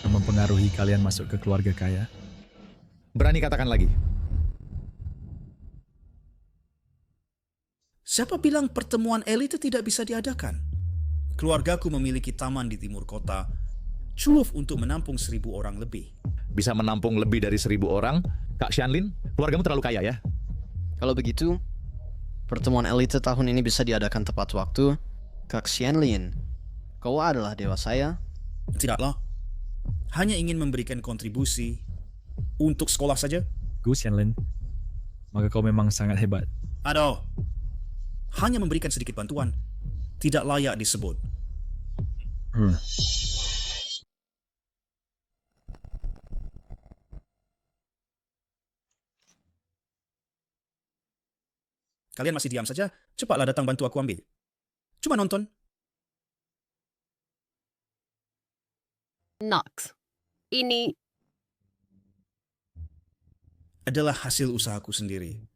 Mempengaruhi kalian masuk ke keluarga kaya. Berani katakan lagi. Siapa bilang pertemuan elit tidak bisa diadakan? Keluargaku memiliki taman di timur kota, cukup untuk menampung 1.000 orang lebih. Bisa menampung lebih dari 1.000 orang? Kak Shanlin, keluargamu terlalu kaya ya? Kalau begitu, pertemuan elit tahun ini bisa diadakan tepat waktu. Kak Shanlin, kau adalah dewa saya. Tidaklah. Hanya ingin memberikan kontribusi untuk sekolah saja. Gu Shanlin, maka kau memang sangat hebat. Aduh, hanya memberikan sedikit bantuan. Tidak layak disebut. Kalian masih diam saja? Cepatlah datang bantu aku ambil. Cuma nonton. Knox, ini adalah hasil usahaku sendiri.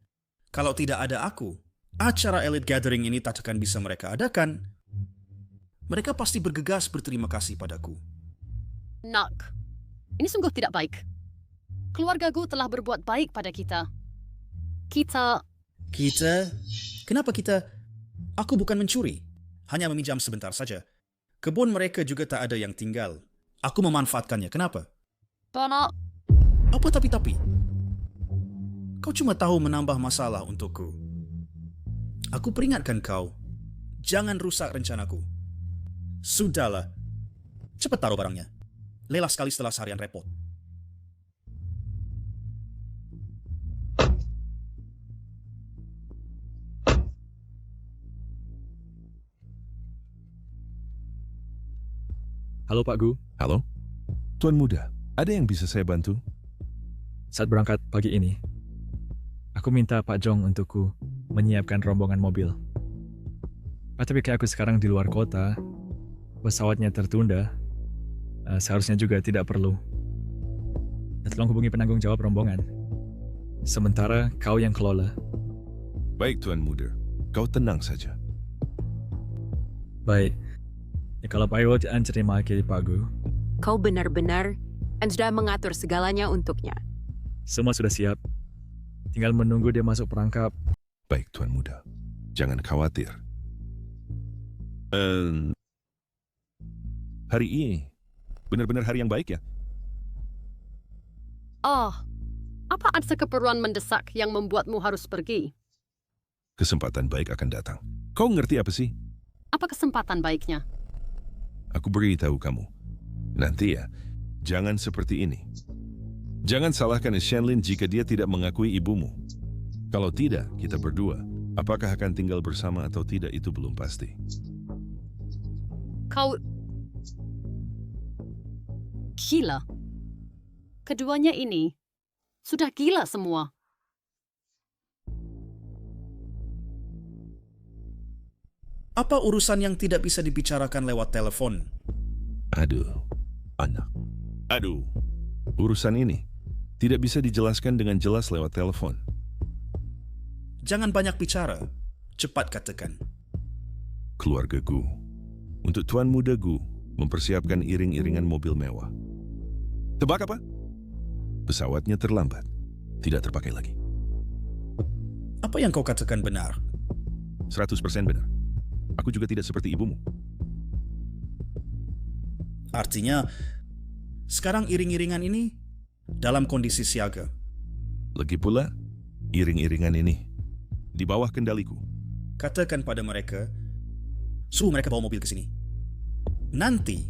Kalau tidak ada aku, acara Elite Gathering ini tak akan bisa mereka adakan. Mereka pasti bergegas berterima kasih padaku. Knox, ini sungguh tidak baik. Keluargaku telah berbuat baik pada kita. Kita? Kenapa kita? Aku bukan mencuri. Hanya meminjam sebentar saja. Kebun mereka juga tak ada yang tinggal. Aku memanfaatkannya. Kenapa? Tono. Apa tapi-tapi? Kau cuma tahu menambah masalah untukku. Aku peringatkan kau. Jangan rusak rencanaku. Sudahlah. Cepat taruh barangnya. Lelah sekali setelah seharian repot. Halo Pak Gu. Halo? Tuan Muda, ada yang bisa saya bantu? Saat berangkat pagi ini, aku minta Pak Jong untukku menyiapkan rombongan mobil. Tapi kayak aku sekarang di luar kota, pesawatnya tertunda, seharusnya juga tidak perlu. Tolong hubungi penanggung jawab rombongan. Sementara kau yang kelola. Baik Tuan Muda, kau tenang saja. Baik. Ya, kalau Pak Iwo jangan terima kiri Pak Gu. Kau benar-benar sudah mengatur segalanya untuknya. Semua sudah siap. Tinggal menunggu dia masuk perangkap. Baik Tuan Muda, jangan khawatir. Hari ini benar-benar hari yang baik ya? Oh, apa ada keperluan mendesak yang membuatmu harus pergi? Kesempatan baik akan datang. Kau ngerti apa sih? Apa kesempatan baiknya? Aku beritahu kamu. Nanti ya, jangan seperti ini. Jangan salahkan Shanlin jika dia tidak mengakui ibumu. Kalau tidak, kita berdua, apakah akan tinggal bersama atau tidak itu belum pasti. Kau gila. Keduanya ini sudah gila semua. Apa urusan yang tidak bisa dibicarakan lewat telepon? Aduh, anak. Aduh, urusan ini tidak bisa dijelaskan dengan jelas lewat telepon. Jangan banyak bicara. Cepat katakan. Keluarga Gu, untuk Tuan Muda Gu, mempersiapkan iring-iringan mobil mewah. Tebak apa? Pesawatnya terlambat. Tidak terpakai lagi. Apa yang kau katakan benar? 100% benar. Aku juga tidak seperti ibumu. Artinya, sekarang iring-iringan ini dalam kondisi siaga. Lagi pula, iring-iringan ini di bawah kendaliku. Katakan pada mereka, suruh mereka bawa mobil ke sini. Nanti,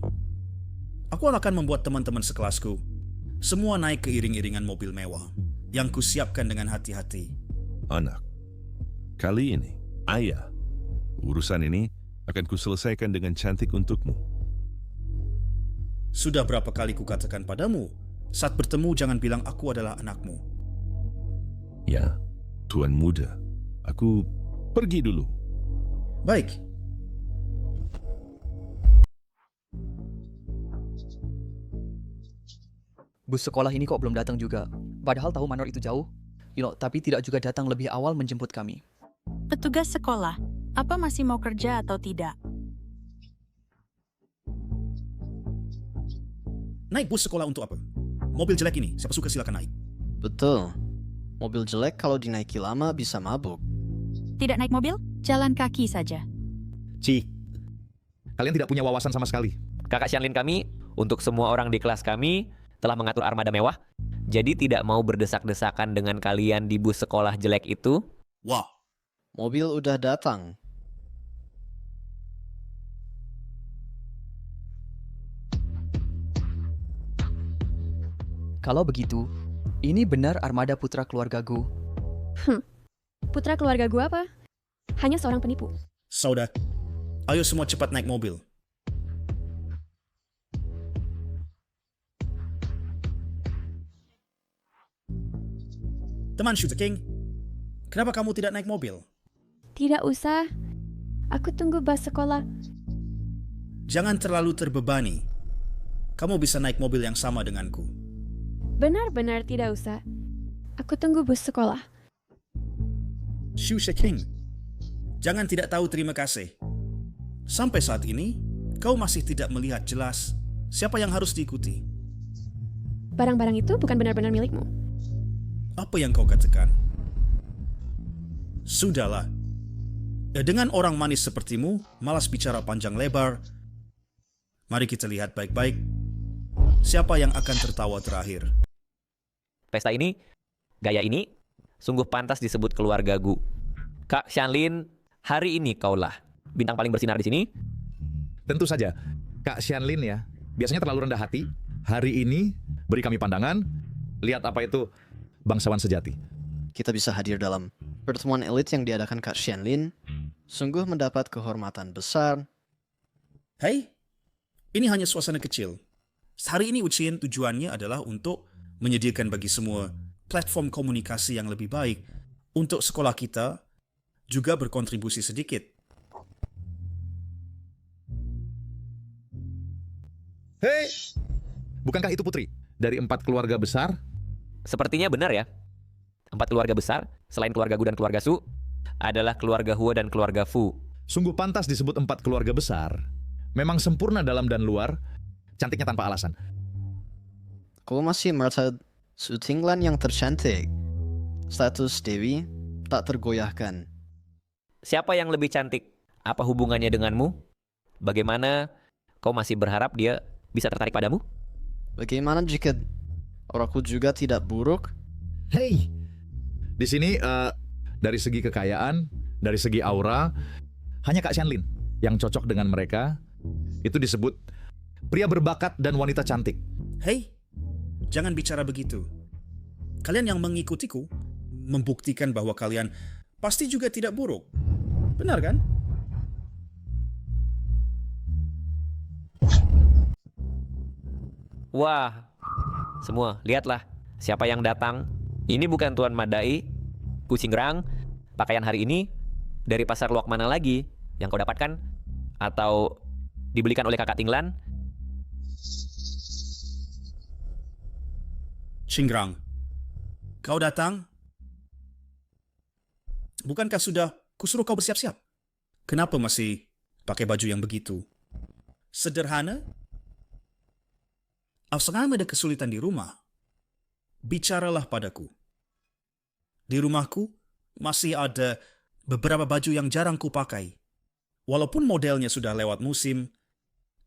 aku akan membuat teman-teman sekelasku semua naik ke iring-iringan mobil mewah yang kusiapkan dengan hati-hati. Anak, kali ini, ayah, urusan ini akan kuselesaikan dengan cantik untukmu. Sudah berapa kali kukatakan padamu, saat bertemu jangan bilang aku adalah anakmu. Ya, Tuan Muda, aku pergi dulu. Baik. Bus sekolah ini kok belum datang juga. Padahal tahu Manor itu jauh. Tapi tidak juga datang lebih awal menjemput kami. Petugas sekolah, apa masih mau kerja atau tidak? Naik bus sekolah untuk apa? Mobil jelek ini, siapa suka silakan naik. Betul. Mobil jelek kalau dinaiki lama bisa mabuk. Tidak naik mobil? Jalan kaki saja. Ci, kalian tidak punya wawasan sama sekali. Kakak Shanlin kami, untuk semua orang di kelas kami, telah mengatur armada mewah. Jadi tidak mau berdesak-desakan dengan kalian di bus sekolah jelek itu. Wah. Mobil udah datang. Kalau begitu, ini benar armada putra keluarga Gu. Putra keluarga gue apa? Hanya seorang penipu. Sauda, ayo semua cepat naik mobil. Teman Shooter King, kenapa kamu tidak naik mobil? Tidak usah. Aku tunggu bus sekolah. Jangan terlalu terbebani. Kamu bisa naik mobil yang sama denganku. Benar-benar tidak usah. Aku tunggu bus sekolah. Shooter King, jangan tidak tahu terima kasih. Sampai saat ini, kau masih tidak melihat jelas siapa yang harus diikuti. Barang-barang itu bukan benar-benar milikmu. Apa yang kau katakan? Sudahlah. Dengan orang manis sepertimu, malas bicara panjang lebar. Mari kita lihat baik-baik siapa yang akan tertawa terakhir. Pesta ini, gaya ini, sungguh pantas disebut keluarga Gu. Kak Shanlin, hari ini kaulah bintang paling bersinar di sini. Tentu saja, Kak Shanlin ya, biasanya terlalu rendah hati. Hari ini, beri kami pandangan, lihat apa itu bangsawan sejati. Kita bisa hadir dalam pertemuan elit yang diadakan Kak Shanlin. Sungguh mendapat kehormatan besar. Hei, ini hanya suasana kecil. Hari ini ujian tujuannya adalah untuk menyediakan bagi semua platform komunikasi yang lebih baik untuk sekolah kita juga berkontribusi sedikit. Hei, bukankah itu Putri? Dari 4 keluarga besar? Sepertinya benar ya. 4 keluarga besar, selain keluarga Gu dan keluarga Su, adalah keluarga Hua dan keluarga Fu. Sungguh pantas disebut 4 keluarga besar. Memang sempurna dalam dan luar, cantiknya tanpa alasan. Kau masih merasa Su Tinglan yang tercantik. Status Dewi tak tergoyahkan. Siapa yang lebih cantik? Apa hubungannya denganmu? Bagaimana kau masih berharap dia bisa tertarik padamu? Bagaimana jika orangku juga tidak buruk? Hei, di sini dari segi kekayaan, dari segi aura, hanya Kak Shanlin yang cocok dengan mereka. Itu disebut pria berbakat dan wanita cantik. Hei, jangan bicara begitu. Kalian yang mengikutiku membuktikan bahwa kalian pasti juga tidak buruk. Benar kan? Wah, semua lihatlah siapa yang datang. Ini bukan Tuan Madai, Kucingrang. Pakaian hari ini dari pasar luak mana lagi yang kau dapatkan? Atau dibelikan oleh kakak Tinglan? Cingrang, kau datang? Bukankah sudah kusuruh kau bersiap-siap? Kenapa masih pakai baju yang begitu? Sederhana? Selama ada kesulitan di rumah, bicaralah padaku. Di rumahku masih ada beberapa baju yang jarang kupakai. Walaupun modelnya sudah lewat musim,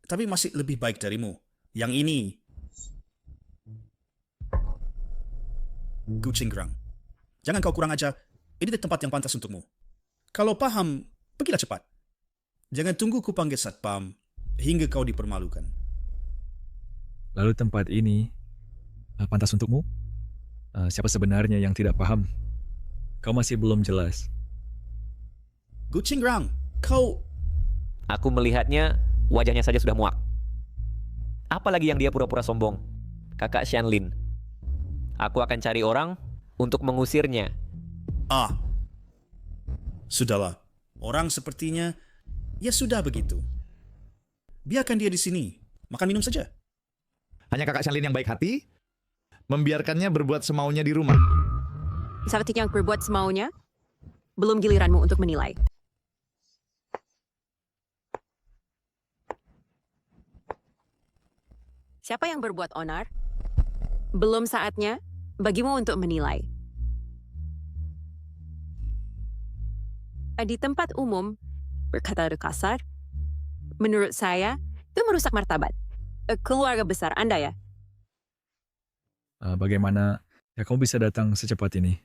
tapi masih lebih baik darimu. Yang ini, Gu Cingrang, jangan kau kurang ajar. Ini tempat yang pantas untukmu. Kalau paham, pergilah cepat. Jangan tunggu ku panggil satpam hingga kau dipermalukan. Lalu tempat ini pantas untukmu? Siapa sebenarnya yang tidak paham? Kau masih belum jelas. Gu Cingrang, kau... Aku melihatnya, wajahnya saja sudah muak. Apalagi yang dia pura-pura sombong. Kakak Shanlin. Aku akan cari orang untuk mengusirnya. Sudahlah. Orang sepertinya, ya sudah begitu. Biarkan dia di sini. Makan minum saja. Hanya kakak Shanlin yang baik hati? membiarkannya berbuat semaunya di rumah. Seperti yang berbuat semaunya, belum giliranmu untuk menilai. Siapa yang berbuat onar? Belum saatnya bagimu untuk menilai. Di tempat umum, berkata kasar, menurut saya, itu merusak martabat. Keluarga besar Anda ya? Bagaimana ya kamu bisa datang secepat ini?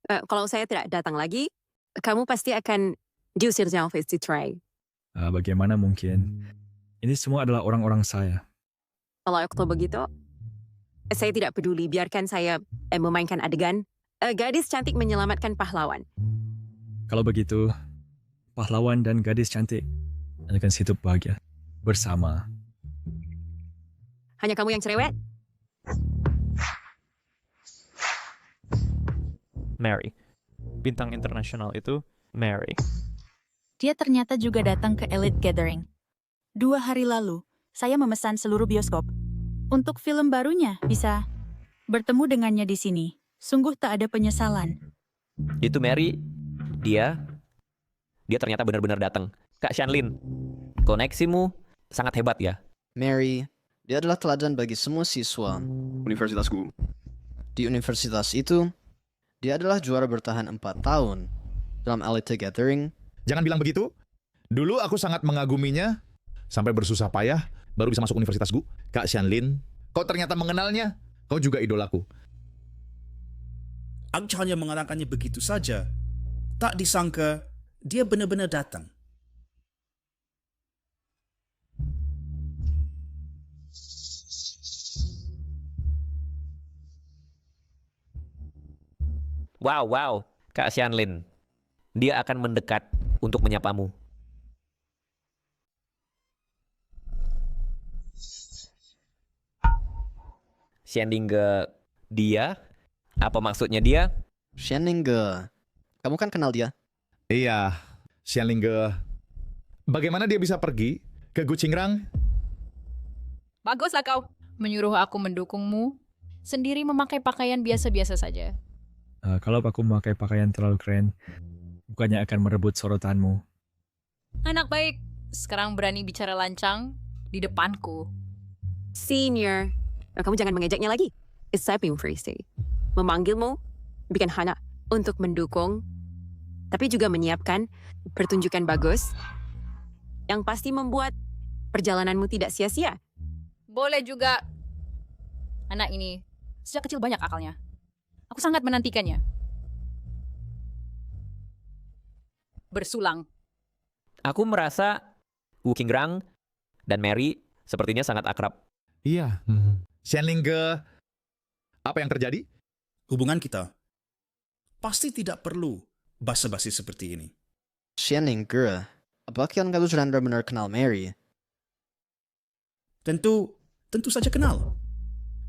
Kalau saya tidak datang lagi, kamu pasti akan diusir dari Face to Try. Bagaimana mungkin? Ini semua adalah orang-orang saya. Kalau begitu, saya tidak peduli. Biarkan saya memainkan adegan. Gadis cantik menyelamatkan pahlawan. Kalau begitu, pahlawan dan gadis cantik akan hidup bahagia bersama. Hanya kamu yang cerewet? Mary. Bintang internasional itu Mary. Dia ternyata juga datang ke Elite Gathering. 2 hari lalu, saya memesan seluruh bioskop. Untuk film barunya, bisa bertemu dengannya di sini. Sungguh tak ada penyesalan. Itu Mary, dia ternyata benar-benar datang. Kak Shanlin, koneksimu sangat hebat ya. Mary, dia adalah teladan bagi semua siswa universitasku. Di universitas itu, dia adalah juara bertahan 4 tahun dalam Elite Gathering. Jangan bilang begitu. Dulu aku sangat mengaguminya, sampai bersusah payah baru bisa masuk universitas Gu. Kak Shanlin, kau ternyata mengenalnya. Kau juga idolaku. Aku hanya mengatakannya begitu saja. Tak disangka, dia benar-benar datang. Wow, Kak Shanlin. Dia akan mendekat untuk menyapamu. Shandinge dia? Apa maksudnya dia? Shandinge. Kamu kan kenal dia? Iya, Shandinge. Bagaimana dia bisa pergi ke Gucingrang? Baguslah kau. Menyuruh aku mendukungmu, sendiri memakai pakaian biasa-biasa saja. Kalau aku memakai pakaian terlalu keren, bukannya akan merebut sorotanmu. Anak baik, sekarang berani bicara lancang di depanku. Senior, kamu jangan mengejeknya lagi. It's typing Freesty. Memanggilmu, bukan hanya untuk mendukung, tapi juga menyiapkan pertunjukan bagus yang pasti membuat perjalananmu tidak sia-sia. Boleh juga. Anak ini sejak kecil banyak akalnya. Aku sangat menantikannya. Bersulang. Aku merasa Wu Qingrang dan Mary sepertinya sangat akrab. Iya. Shandinge, apa yang terjadi? Hubungan kita pasti tidak perlu basa-basi seperti ini. Shandinge, apakah kamu sudah benar-benar kenal Mary? Tentu saja kenal.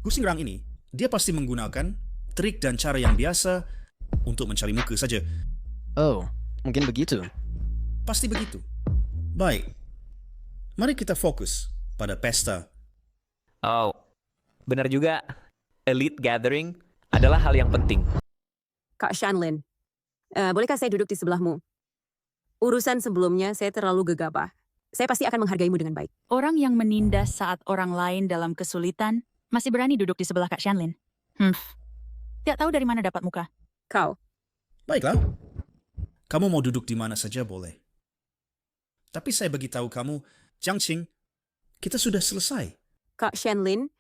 Gusingrang ini, dia pasti menggunakan trik dan cara yang biasa untuk mencari muka saja. Oh, mungkin begitu. Pasti begitu. Baik, mari kita fokus pada pesta. Oh, benar juga. Elite Gathering adalah hal yang penting. Kak Shanlin, bolehkah saya duduk di sebelahmu? Urusan sebelumnya saya terlalu gegabah. Saya pasti akan menghargaimu dengan baik. Orang yang menindas saat orang lain dalam kesulitan masih berani duduk di sebelah Kak Shanlin. Tidak tahu dari mana dapat muka. Kau. Baiklah. Kamu mau duduk di mana saja boleh. Tapi saya beritahu kamu, Jiang Qing, kita sudah selesai. Kak Shanlin,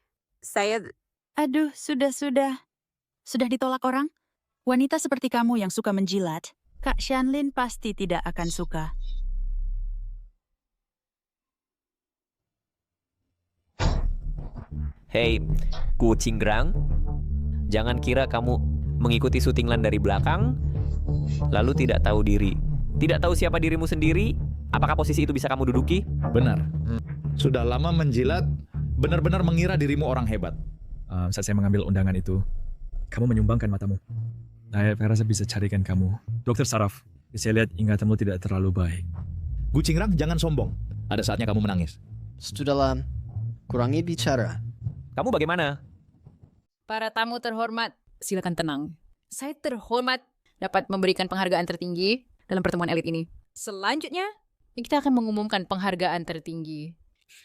saya... Aduh, sudah. Sudah ditolak orang? Wanita seperti kamu yang suka menjilat, Kak Shanlin pasti tidak akan suka. Hei, Wu Qingrang, jangan kira kamu mengikuti syutinglan dari belakang, lalu tidak tahu diri. Tidak tahu siapa dirimu sendiri, apakah posisi itu bisa kamu duduki? Benar. Sudah lama menjilat, benar-benar mengira dirimu orang hebat. Saat saya mengambil undangan itu, kamu menyumbangkan matamu. Saya rasa bisa carikan kamu. Dokter Saraf, saya lihat ingatanmu tidak terlalu baik. Gucingrang, jangan sombong. Ada saatnya kamu menangis. Sudahlah, kurangi bicara. Kamu bagaimana? Para tamu terhormat, silakan tenang. Saya terhormat dapat memberikan penghargaan tertinggi dalam pertemuan elit ini. Selanjutnya, kita akan mengumumkan penghargaan tertinggi.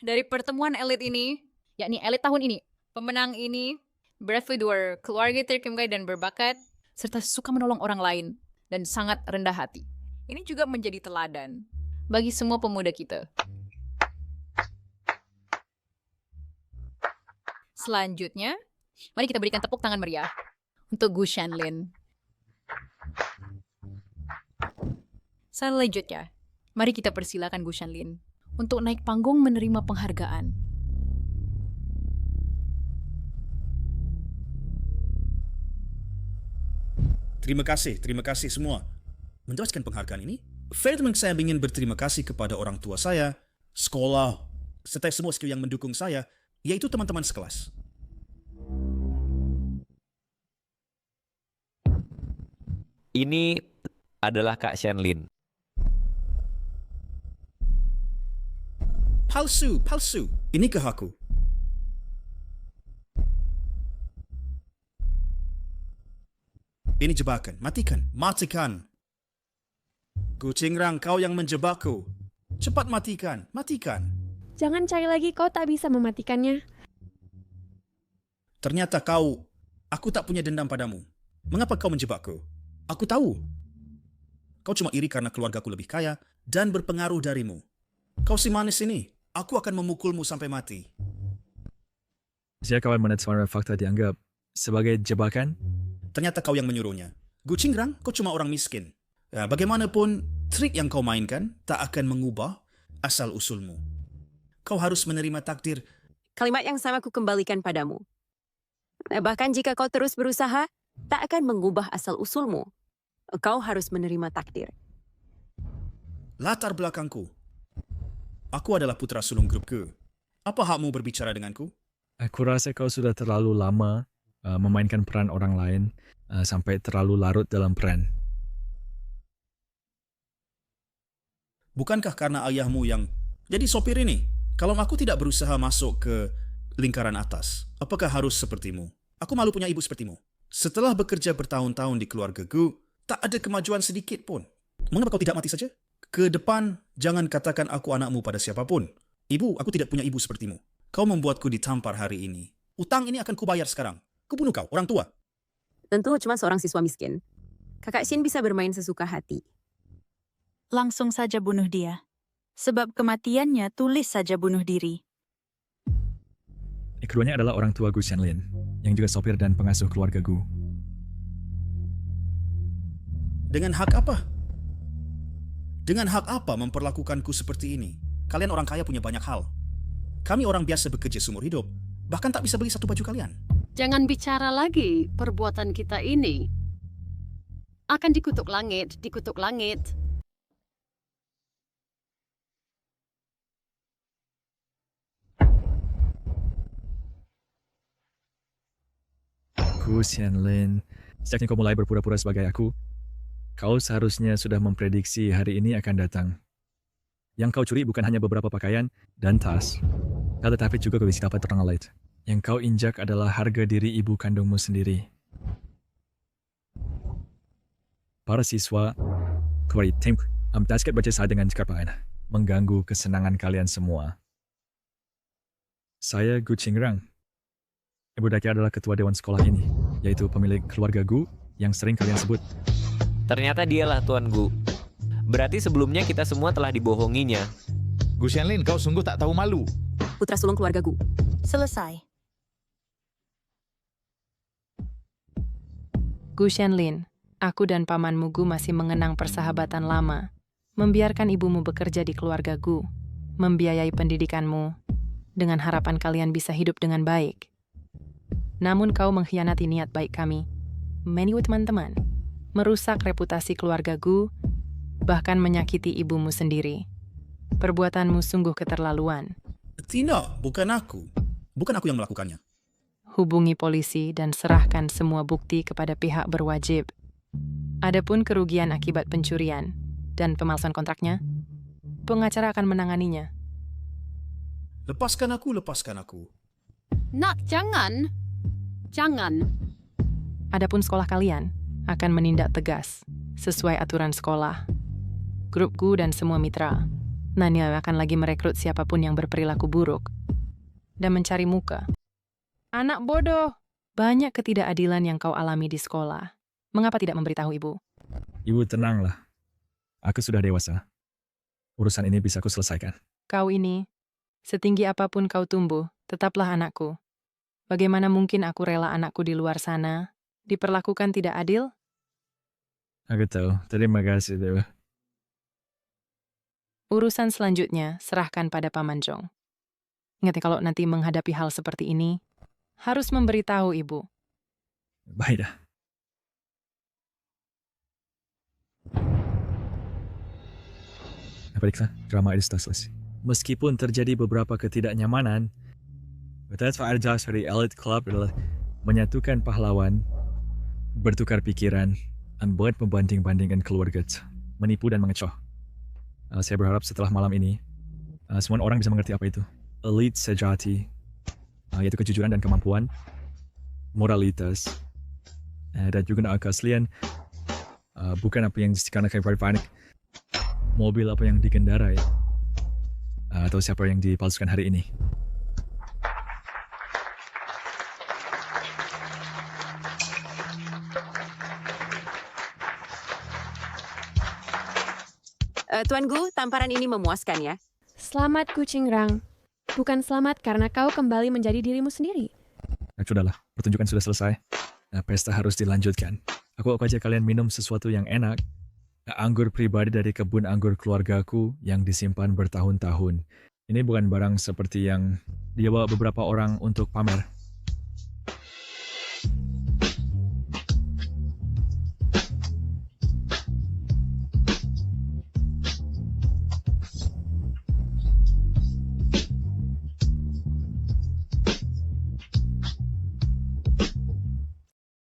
Dari pertemuan elit ini, yakni elit tahun ini, pemenang ini berfidur keluarga terkemuka dan berbakat, serta suka menolong orang lain, dan sangat rendah hati. Ini juga menjadi teladan bagi semua pemuda kita. Selanjutnya, mari kita berikan tepuk tangan meriah untuk Gu Shanlin. Selanjutnya, mari kita persilakan Gu Shanlin untuk naik panggung menerima penghargaan. Terima kasih semua. Menjelaskan penghargaan ini, Ferdinand saya ingin berterima kasih kepada orang tua saya, sekolah, serta semua skill yang mendukung saya, yaitu teman-teman sekelas. Ini adalah Kak Shanlin. Palsu. Ini ke aku. Ini jebakan. Matikan. Gu Qingrang, kau yang menjebakku. Cepat matikan. Jangan cari lagi, kau tak bisa mematikannya. Ternyata aku tak punya dendam padamu. Mengapa kau menjebakku? Aku tahu. Kau cuma iri karena keluargaku lebih kaya dan berpengaruh darimu. Kau si manis ini, aku akan memukulmu sampai mati. Jika kawan menetapkan fakta dianggap sebagai jebakan, ternyata kau yang menyuruhnya. Gu Qingrang, kau cuma orang miskin. Ya, bagaimanapun, trik yang kau mainkan tak akan mengubah asal-usulmu. Kau harus menerima takdir. Kalimat yang sama ku kembalikan padamu. Bahkan jika kau terus berusaha, tak akan mengubah asal-usulmu. Kau harus menerima takdir. Latar belakangku. Aku adalah putra sulung grup G. Apa hakmu berbicara denganku? aku rasa kau sudah terlalu lama memainkan peran orang lain sampai terlalu larut dalam peran. Bukankah karena ayahmu yang jadi sopir ini? Kalau aku tidak berusaha masuk ke lingkaran atas, apakah harus sepertimu? Aku malu punya ibu sepertimu. Setelah bekerja bertahun-tahun di keluarga Gu, tak ada kemajuan sedikit pun. Mengapa kau tidak mati saja? Ke depan, jangan katakan aku anakmu pada siapapun. Ibu, aku tidak punya ibu sepertimu. Kau membuatku ditampar hari ini. Utang ini akan kubayar sekarang. Kubunuh kau, orang tua. Tentu cuma seorang siswa miskin. Kakak Shin bisa bermain sesuka hati. Langsung saja bunuh dia. Sebab kematiannya tulis saja bunuh diri. Keduanya adalah orang tua Gu Shanlin, yang juga sopir dan pengasuh keluarga Gu. Dengan hak apa? Dengan hak apa memperlakukanku seperti ini? Kalian orang kaya punya banyak hal. Kami orang biasa bekerja seumur hidup, bahkan tak bisa beli satu baju kalian. Jangan bicara lagi perbuatan kita ini. Akan dikutuk langit, dikutuk langit. Gu Shanlin, sejak kau mulai berpura-pura sebagai aku, kau seharusnya sudah memprediksi hari ini akan datang. Yang kau curi bukan hanya beberapa pakaian dan tas, tetapi juga kondisi dapat orang lain. Yang kau injak adalah harga diri ibu kandungmu sendiri. Para siswa, kembali tim, basket baca saya dengan sekarang mengganggu kesenangan kalian semua. Saya Gu Qingrang. Ibu Daki adalah ketua dewan sekolah ini, yaitu pemilik keluarga Gu yang sering kalian sebut. Ternyata dialah Tuan Gu. Berarti sebelumnya kita semua telah dibohonginya. Gu Shanlin, kau sungguh tak tahu malu. Putra sulung keluarga Gu. Selesai. Gu Shanlin, aku dan pamanmu Gu masih mengenang persahabatan lama. Membiarkan ibumu bekerja di keluarga Gu, membiayai pendidikanmu, dengan harapan kalian bisa hidup dengan baik. Namun kau mengkhianati niat baik kami, menipu teman-teman, merusak reputasi keluarga Gu, bahkan menyakiti ibumu sendiri. Perbuatanmu sungguh keterlaluan. Tidak, bukan aku. Bukan aku yang melakukannya. Hubungi polisi dan serahkan semua bukti kepada pihak berwajib. Adapun kerugian akibat pencurian dan pemalsuan kontraknya, pengacara akan menanganinya. Lepaskan aku. Nak, jangan. Jangan. Adapun sekolah kalian akan menindak tegas sesuai aturan sekolah. Grupku dan semua mitra, Nania akan lagi merekrut siapapun yang berperilaku buruk dan mencari muka. Anak bodoh, banyak ketidakadilan yang kau alami di sekolah. Mengapa tidak memberitahu ibu? Ibu tenanglah. Aku sudah dewasa. Urusan ini bisa aku selesaikan. Kau ini, setinggi apapun kau tumbuh, tetaplah anakku. Bagaimana mungkin aku rela anakku di luar sana diperlakukan tidak adil? Aku tahu. Terima kasih, Dewa. Urusan selanjutnya serahkan pada Paman Jong. Ingat ya, kalau nanti menghadapi hal seperti ini, harus memberitahu ibu. Baik dah. Baiklah, drama ini sudah selesai. Meskipun terjadi beberapa ketidaknyamanan, betapa ajas dari Elite Club adalah menyatukan pahlawan, bertukar pikiran, dan buat membanding-bandingkan keluarga, menipu dan mengecoh. Saya berharap setelah malam ini, semua orang bisa mengerti apa itu. Elite sejati, yaitu kejujuran dan kemampuan, moralitas, dan juga keaslian, bukan apa yang dikarenakan panik, mobil apa yang dikendarai, atau siapa yang dipalsukan hari ini. Tuan Gu, tamparan ini memuaskan ya? Selamat Gu Qingrang. Bukan selamat karena kau kembali menjadi dirimu sendiri. Sudahlah, pertunjukan sudah selesai. Pesta harus dilanjutkan. Aku ajak kalian minum sesuatu yang enak. Anggur pribadi dari kebun anggur keluargaku yang disimpan bertahun-tahun. Ini bukan barang seperti yang dibawa beberapa orang untuk pamer.